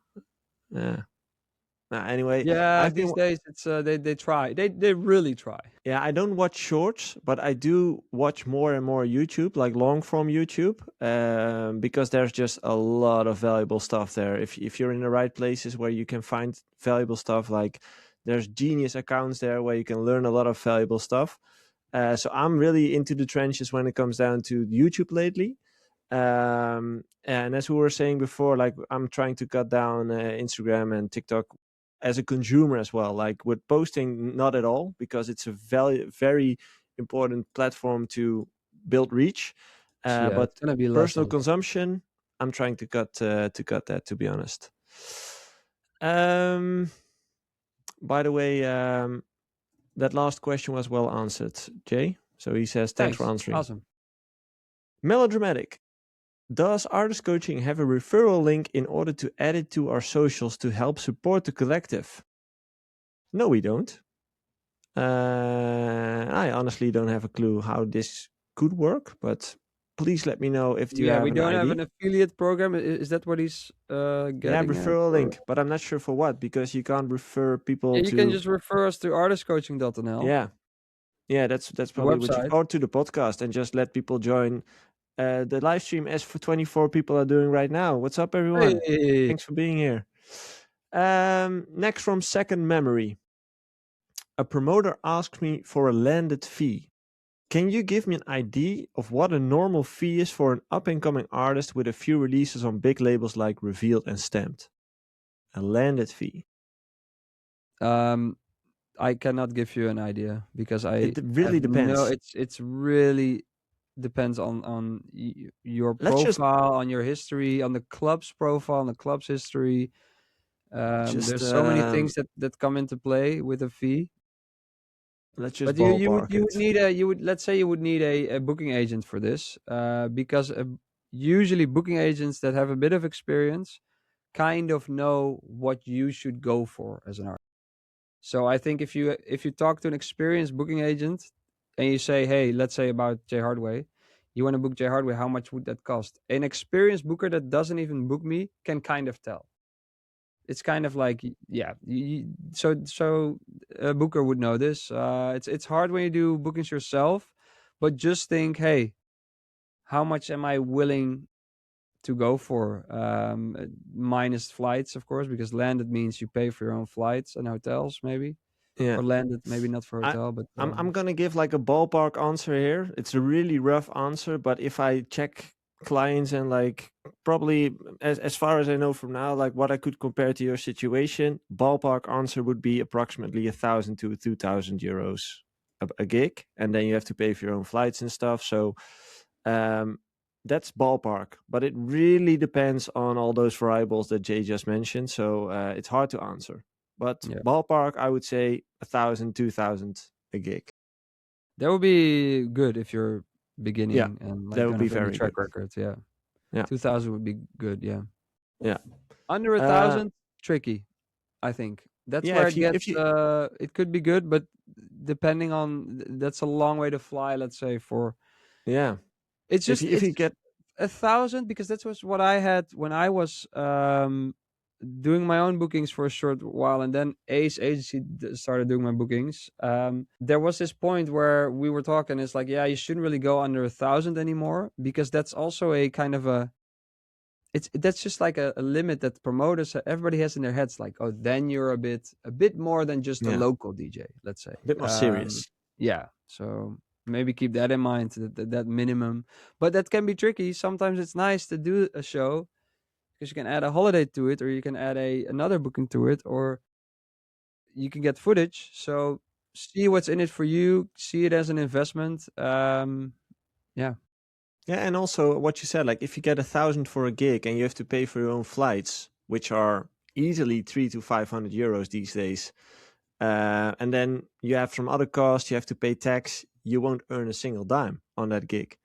A: Anyway,
B: yeah, these days it's they try. They really try.
A: Yeah, I don't watch shorts, but I do watch more and more YouTube, like long form YouTube, because there's just a lot of valuable stuff there. If you're in the right places where you can find valuable stuff, like there's genius accounts there where you can learn a lot of valuable stuff. So I'm really into the trenches when it comes down to YouTube lately. And as we were saying before, like I'm trying to cut down Instagram and TikTok as a consumer as well. Like with posting, not at all, because it's a very important platform to build reach. But
B: it's gonna be
A: personal consumption, I'm trying to cut that, to be honest. By the way, that last question was well answered, Jay. So he says, thanks for answering.
B: Awesome.
A: Melodramatic. Does Artist Coaching have a referral link in order to add it to our socials to help support the collective? No, we don't. I honestly don't have a clue how this could work, but please let me know if you have an idea.
B: We don't have an affiliate program. Is that what he's getting?
A: Yeah, referral link, but I'm not sure for what, because you can't refer people to...
B: You can just refer us to artistcoaching.nl.
A: Yeah, that's probably what you... Or to the podcast, and just let people join the live stream, as for 24 people are doing right now. What's up, everyone?
B: Hey.
A: Thanks for being here. Next from Second Memory. A promoter asked me for a landed fee. Can you give me an idea of what a normal fee is for an up-and-coming artist with a few releases on big labels like Revealed and Stamped? A landed fee.
B: I cannot give you an idea because
A: it really depends.
B: No, it's really depends on your profile, on your history, on the club's profile, on the club's history. There's so many things that come into play with a fee.
A: Let's just
B: let's say you would need a booking agent for this, because usually booking agents that have a bit of experience kind of know what you should go for as an artist. So I think if you talk to an experienced booking agent and you say, hey, let's say about J Hardway, you want to book J Hardway, how much would that cost? An experienced booker that doesn't even book me can kind of tell. It's kind of like, so a booker would know this. It's hard when you do bookings yourself, but just think, hey, how much am I willing to go for? Minus flights, of course, because landed means you pay for your own flights and hotels, maybe.
A: Yeah.
B: Or landed, maybe not for
A: I
B: hotel, but
A: I'm gonna give like a ballpark answer here. It's a really rough answer, but if I check clients and like probably as far as I know from now, like what I could compare to your situation, ballpark answer would be approximately 1,000 to 2,000 euros a gig, and then you have to pay for your own flights and stuff. So that's ballpark, but it really depends on all those variables that Jay just mentioned. So it's hard to answer. But
B: yeah,
A: ballpark, I would say 1,000, 2,000 a gig.
B: that would be good if you're
A: Yeah,
B: beginning and
A: that
B: like
A: would
B: don't
A: be
B: have any
A: very
B: track
A: good.
B: record. Yeah,
A: Yeah,
B: 2,000 would be good. Yeah,
A: yeah,
B: under a
A: uh,
B: thousand, tricky. I think that's
A: yeah.
B: where it
A: If
B: gets.
A: you,
B: It could be good, but depending on that's a long way to fly. Let's say for
A: yeah,
B: it's just
A: if
B: it's
A: you get,
B: 1,000 because that was what I had when I was doing my own bookings for a short while, and then Ace Agency started doing my bookings. There was this point where we were talking. It's like, yeah, you shouldn't really go under 1,000 anymore because that's also a kind of a that's just like a limit that promoters everybody has in their heads. Like, oh, then you're a bit more than just a
A: yeah,
B: local DJ. Let's say,
A: a bit more serious.
B: yeah. So maybe keep that in mind that minimum, but that can be tricky. Sometimes it's nice to do a show because you can add a holiday to it, or you can add another booking to it, or you can get footage. So see what's in it for you. See it as an investment. Yeah,
A: Yeah, and also what you said, like if you get 1,000 for a gig and you have to pay for your own flights, which are easily 300 to 500 euros these days, and then you have some other costs, you have to pay tax, you won't earn a single dime on that gig.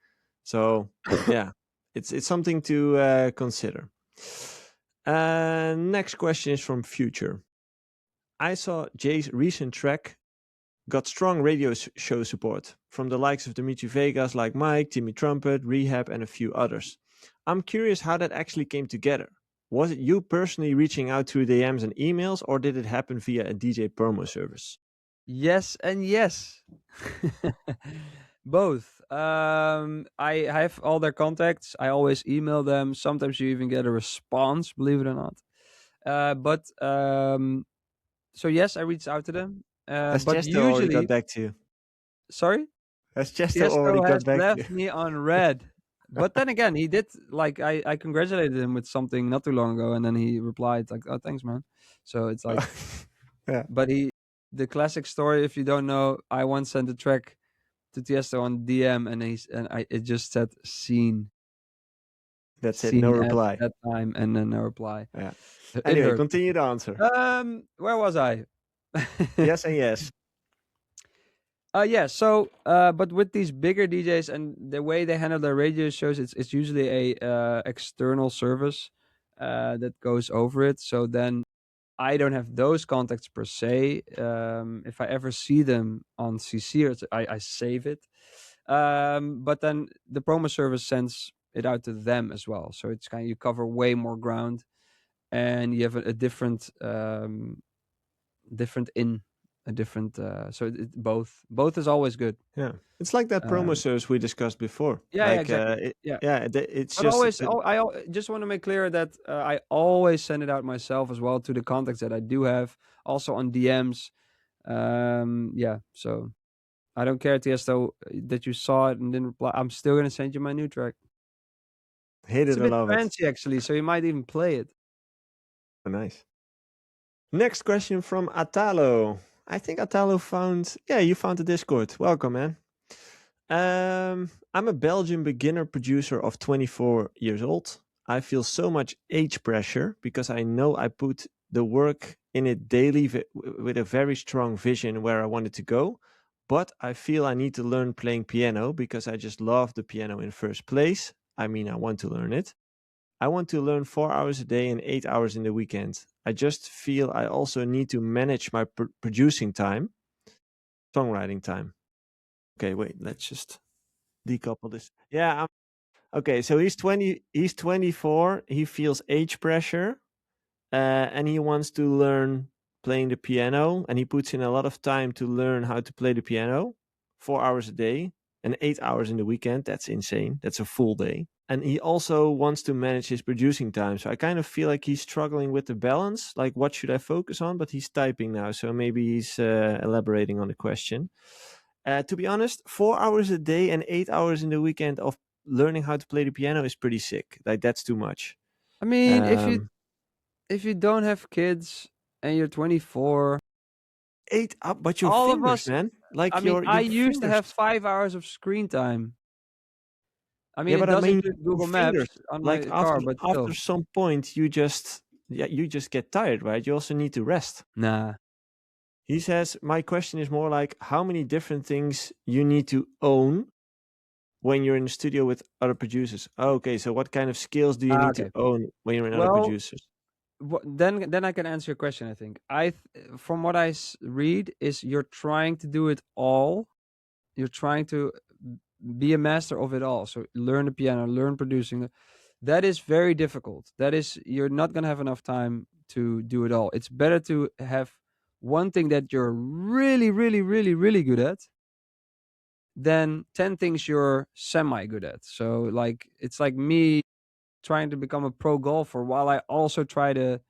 A: So yeah, it's something to consider. Next question is from Future. I saw Jay's recent track got strong radio show support from the likes of Dimitri Vegas like Mike, Timmy Trumpet, Rehab, and a few others. I'm curious how that actually came together. Was it you personally reaching out through DMs and emails, or did it happen via a DJ promo service?
B: yes and yes. Both. I have all their contacts. I always email them. Sometimes you even get a response, believe it or not. But so yes, I reached out to them.
A: Has
B: But
A: Chesto already got
B: usually,
A: back to you?
B: sorry,
A: Has Chesto already
B: Tiesto
A: got
B: has
A: back to you?
B: left me on red. But then again, he did like I congratulated him with something not too long ago, and then he replied like, "Oh, thanks, man." So it's like,
A: Yeah,
B: but the classic story. If you don't know, I once sent a track to Tiesto on DM, and it just said
A: that's it. No
B: seen at
A: reply.
B: that time, and then no reply.
A: Yeah.
B: It
A: Anyway,
B: hurt.
A: continue the answer.
B: Where was I?
A: Yes and yes.
B: Yeah. So, but with these bigger DJs and the way they handle their radio shows, it's usually a external service that goes over it. So then I don't have those contacts per se. If I ever see them on CC, I save it. But then the promo service sends it out to them as well. So it's kind of you cover way more ground, and you have a different different in a different. So both is always good.
A: Yeah, it's like that promo
B: Um,
A: service we discussed before.
B: yeah,
A: Like,
B: exactly. Yeah.
A: yeah, it's
B: But
A: just
B: always, just want to make clear that I always send it out myself as well to the contacts that I do have, also on DMs. Yeah, so I don't care, Tiesto, that you saw it and didn't reply. I'm still gonna send you my new track.
A: hate
B: It's
A: it
B: a
A: or
B: bit
A: love it.
B: fancy actually, so you might even play it.
A: Oh, nice. Next question from Atalo. I think Atalo found, yeah, you found the Discord. Welcome, man. I'm a Belgian beginner producer of 24 years old. I feel so much age pressure because I know I put the work in it daily with a very strong vision where I wanted to go. But I feel I need to learn playing piano because I just love the piano in first place. I mean, I want to learn it. I want to learn 4 hours a day and 8 hours in the weekend. I just feel I also need to manage my producing time, songwriting time. Okay, wait, let's just decouple this. Yeah, okay, so he's 24, he feels age pressure, and he wants to learn playing the piano, and he puts in a lot of time to learn how to play the piano, 4 hours a day and 8 hours in the weekend. That's insane. That's a full day. And he also wants to manage his producing time. So I kind of feel like he's struggling with the balance. Like, what should I focus on? But he's typing now, so maybe he's elaborating on the question. To be honest, 4 hours a day and 8 hours in the weekend of learning how to play the piano is pretty sick. Like, that's too much.
B: I mean,
A: Um,
B: if you don't have kids and you're 24,
A: 8 up, but your
B: all of
A: fingers,
B: us.
A: man. Like
B: I mean,
A: your
B: I used to
A: fingers.
B: have 5 hours of screen time. I
A: Yeah,
B: mean, it
A: but I
B: does
A: mean
B: include
A: your
B: Google
A: fingers.
B: Maps on
A: Like
B: my
A: after
B: car, but
A: after
B: still.
A: some point, you just get tired, right? You also need to rest.
B: Nah.
A: He says, my question is more like how many different things you need to own when you're in the studio with other producers. Okay, so what kind of skills do you need to
B: Okay.
A: own when you're in other
B: Well,
A: producers?
B: then I can answer your question. I think from what I read is you're trying to do it all. You're trying to be a master of it all. So learn the piano, learn producing. That is very difficult. That is, you're not gonna have enough time to do it all. It's better to have one thing that you're really, really, really, really good at than 10 things you're semi good at. So like it's like me trying to become a pro golfer while I also try to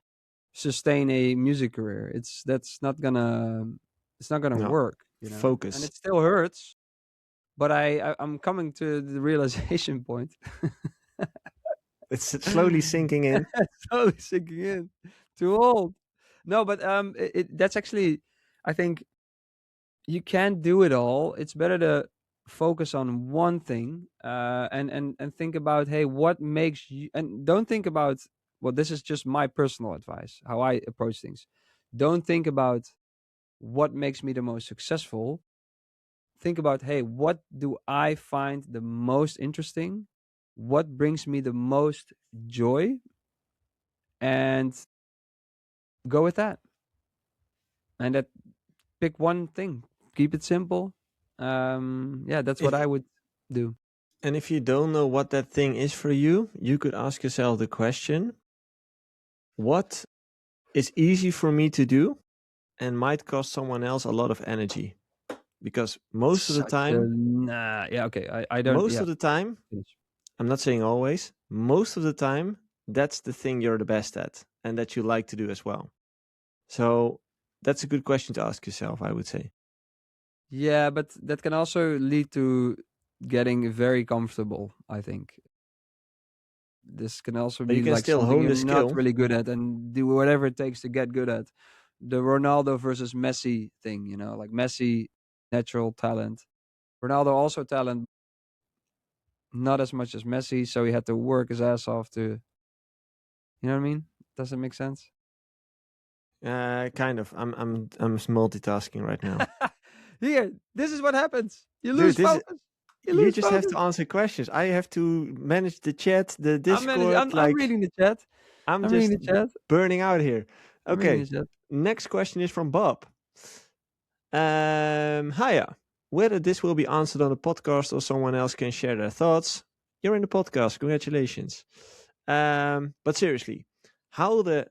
B: sustain a music career. It's not gonna
A: No,
B: work, and
A: focus.
B: it still hurts. But I'm coming to the realization point.
A: It's slowly sinking in.
B: Slowly sinking in. Too old. No, but that's actually, I think you can't do it all. It's better to focus on one thing, and think about, hey, what makes you, and don't think about, well, this is just my personal advice, how I approach things. Don't think about what makes me the most successful. Think about, hey, what do I find the most interesting? What brings me the most joy? And go with that. And that, pick one thing. Keep it simple. Yeah, that's what
A: If
B: I would do.
A: and if you don't know what that thing is for you, you could ask yourself the question, what is easy for me to do and might cost someone else a lot of energy? Because most of the
B: Such a
A: time,
B: nah. Yeah, okay. I don't.
A: most
B: Yeah.
A: of the time,
B: Finish.
A: I'm not saying always, most of the time, that's the thing you're the best at and that you like to do as well. So that's a good question to ask yourself, I would say.
B: Yeah, but that can also lead to getting very comfortable. I think this can also
A: But you
B: be
A: can
B: like
A: still
B: something
A: hone
B: you're
A: the
B: not
A: skill.
B: really good at, and do whatever it takes to get good at. The Ronaldo versus Messi thing, like Messi, natural talent. Ronaldo also talent, not as much as Messi, so he had to work his ass off to, you know what I mean? Does it make sense?
A: Kind of. I'm multitasking right now.
B: Here, this is what happens. You
A: Dude,
B: lose
A: this is,
B: focus. You
A: you
B: lose
A: just have
B: focus.
A: to answer questions. I have to manage the chat, the Discord.
B: I'm
A: Like,
B: reading the chat.
A: I'm
B: I'm reading
A: just
B: the chat.
A: burning out here.
B: I'm reading
A: Okay.
B: the chat.
A: Next question is from Bob. Hiya. Whether this will be answered on the podcast or someone else can share their thoughts, you're in the podcast. Congratulations. But seriously, how the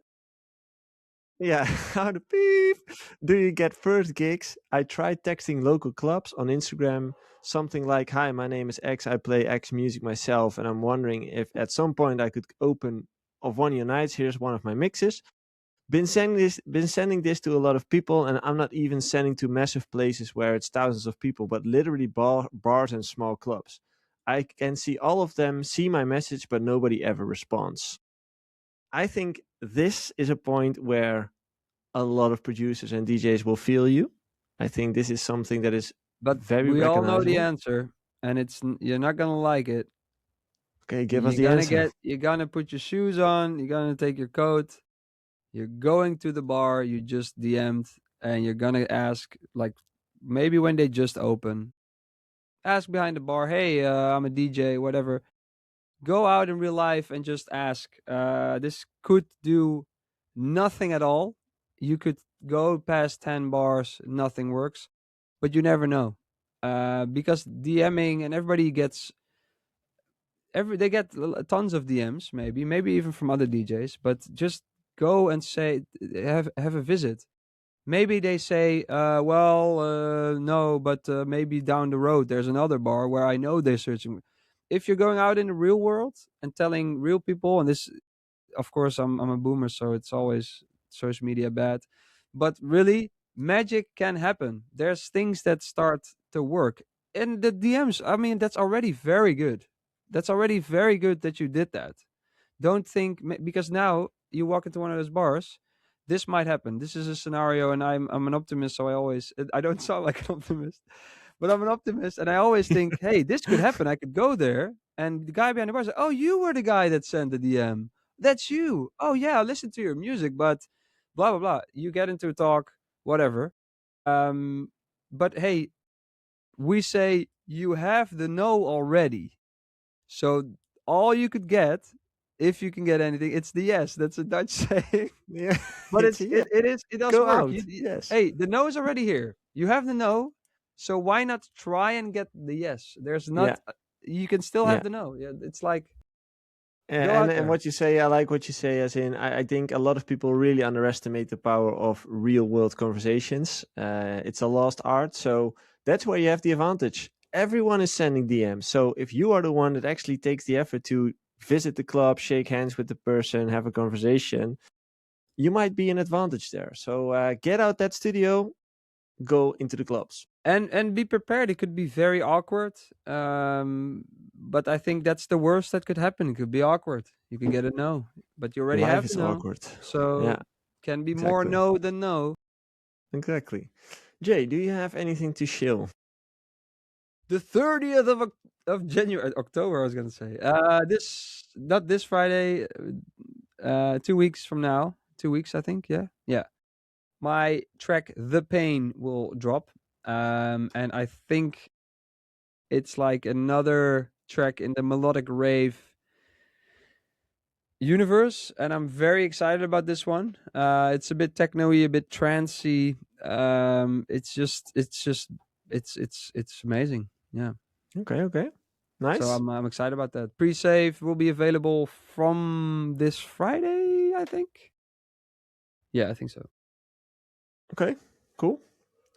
A: yeah, how the beef do you get first gigs? I tried texting local clubs on Instagram, something like, "Hi, my name is X. I play X music myself, and I'm wondering if at some point I could open of one of your nights. Here's one of my mixes." Been sending this to a lot of people, and I'm not even sending to massive places where it's thousands of people, but literally bars and small clubs. I can see all of them see my message, but nobody ever responds. I think this is a point where a lot of producers and DJs will feel you. I think this is something that is
B: But
A: very
B: we all know the
A: recognizable.
B: answer, and you're not gonna like it.
A: Okay, give us the answer.
B: You're gonna put your shoes on. You're gonna take your coat. You're going to the bar you just DM'd, and you're gonna ask, like, maybe when they just open, ask behind the bar, hey, I'm a DJ, whatever. Go out in real life and just ask. This could do nothing at all. You could go past 10 bars, nothing works, but you never know. Because DMing, and everybody gets they get tons of DMs, maybe even from other DJs, but just go and say, have a visit. maybe they say, no, but maybe down the road there's another bar where I know they're searching. If you're going out in the real world and telling real people, and this, of course, I'm a boomer, so it's always social media bad, but really, magic can happen. There's things that start to work, and the DMs. I mean, that's already very good. That's already very good that you did that. Don't think because now you walk into one of those bars, this might happen. This is a scenario, and I'm an optimist, so I don't sound like an optimist, but I'm an optimist, and I always think, hey, this could happen. I could go there, and the guy behind the bar said, "Oh, you were the guy that sent the DM. That's you. Oh yeah, I listened to your music, but blah blah blah." You get into a talk, whatever. But hey, we say you have the no already. So all you could get, if you can get anything, it's the yes. That's a Dutch saying.
A: Yeah,
B: But
A: it's a yeah.
B: it does
A: Go
B: work.
A: out. Yes.
B: Hey, the no is already here. You have the no, so why not try and get the yes? There's
A: Yeah.
B: not. You can still
A: Yeah.
B: have the no. Yeah, it's like go
A: And
B: out
A: and
B: there.
A: what you say, I like what you say. As in, I think a lot of people really underestimate the power of real world conversations. It's a lost art, so that's where you have the advantage. Everyone is sending DMs, so if you are the one that actually takes the effort to visit the club, shake hands with the person, have a conversation, you might be an advantage there. So get out that studio, go into the clubs.
B: And be prepared. It could be very awkward. But I think that's the worst that could happen. It could be awkward. You could get a no, but you already
A: Life
B: have the
A: is
B: no.
A: awkward.
B: So
A: Yeah,
B: can be more
A: exactly.
B: no than no.
A: Exactly. Jay, do you have anything to shill?
B: The 30th of January, October. I was gonna say. This not this Friday. 2 weeks from now. 2 weeks, I think. Yeah, yeah. My track "The Pain" will drop, and I think it's like another track in the melodic rave universe, and I'm very excited about this one. It's a bit techno-y, a bit trancey. It's amazing. Yeah.
A: Okay, okay.
B: So
A: Nice.
B: I'm excited about that. Pre-save will be available from this Friday, I think. Yeah, I think so.
A: Okay, cool.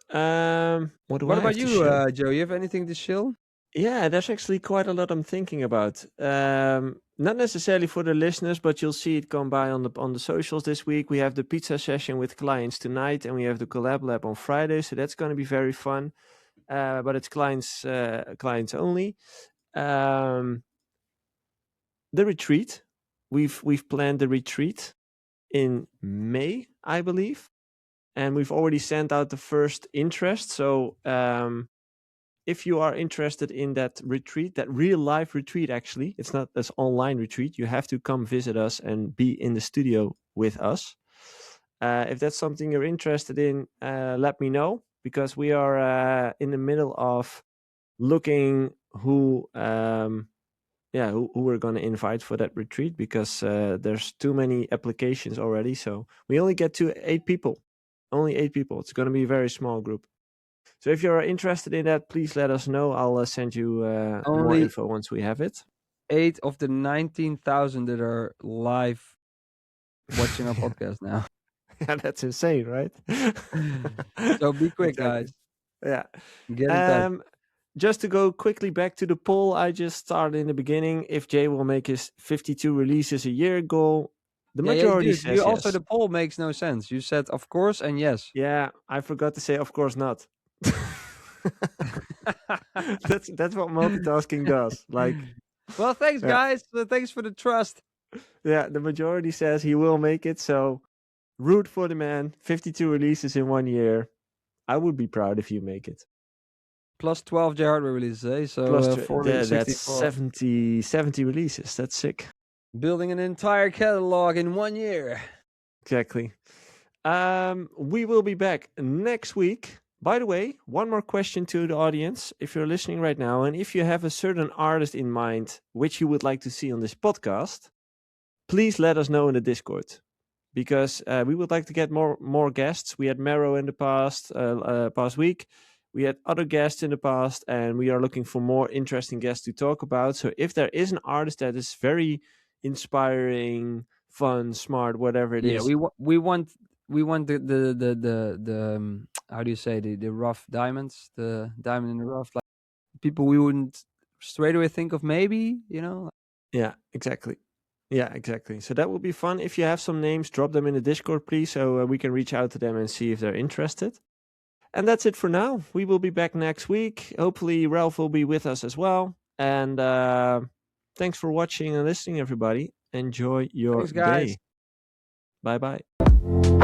A: What do
B: What
A: I
B: about
A: have to
B: you,
A: show?
B: Joe? You have anything to chill?
A: Yeah, there's actually quite a lot I'm thinking about. Not necessarily for the listeners, but you'll see it come by on the socials this week. We have the pizza session with clients tonight, and we have the collab lab on Friday, so that's going to be very fun. But it's clients only. Um, the retreat, we've planned the retreat in May, I believe, and we've already sent out the first interest. So if you are interested in that retreat, that real life retreat, actually, it's not this online retreat. You have to come visit us and be in the studio with us. If that's something you're interested in, let me know, because we are in the middle of looking who we're going to invite for that retreat, because there's too many applications already. So we only get to 8 people. Only 8 people. It's going to be a very small group. So if you're interested in that, please let us know. I'll send you more
B: Only
A: info once we have it.
B: 8 of the 19,000 that are live watching our
A: Yeah.
B: podcast now.
A: Yeah, that's insane, right?
B: So be quick,
A: Exactly.
B: guys.
A: Yeah.
B: Get in touch.
A: Just to go quickly back to the poll I just started in the beginning, if Jay will make his 52 releases a year goal, the
B: Yeah,
A: majority
B: dude. You
A: says
B: also
A: yes.
B: the poll makes no sense. You said of course and yes.
A: Yeah, I forgot to say, of course not. That's what multitasking does. Like,
B: well, thanks,
A: yeah,
B: guys. Thanks for the trust.
A: yeah, the majority says he will make it. So root for the man. 52 releases in 1 year. I would be proud if you make it.
B: Plus 12 J Hardway releases, eh? So
A: Plus,
B: 40,
A: that's
B: 64.
A: 70 releases. That's sick.
B: Building an entire catalog in 1 year.
A: Exactly. We will be back next week. By the way, one more question to the audience. If you're listening right now, and if you have a certain artist in mind which you would like to see on this podcast, please let us know in the Discord, because we would like to get more guests. We had Mero in the past week. We had other guests in the past, and we are looking for more interesting guests to talk about. So if there is an artist that is very inspiring, fun, smart, whatever it
B: Yeah,
A: is,
B: we want we want the how do you say, the rough diamonds, the diamond in the rough, like people we wouldn't straight away think of, maybe,
A: Yeah, exactly. Yeah, exactly. So that will be fun. If you have some names, drop them in the Discord, please, so we can reach out to them and see if they're interested. And that's it for now. We will be back next week. Hopefully, Ralph will be with us as well. And thanks for watching and listening, everybody. Enjoy your
B: Thanks, guys.
A: day. Bye bye.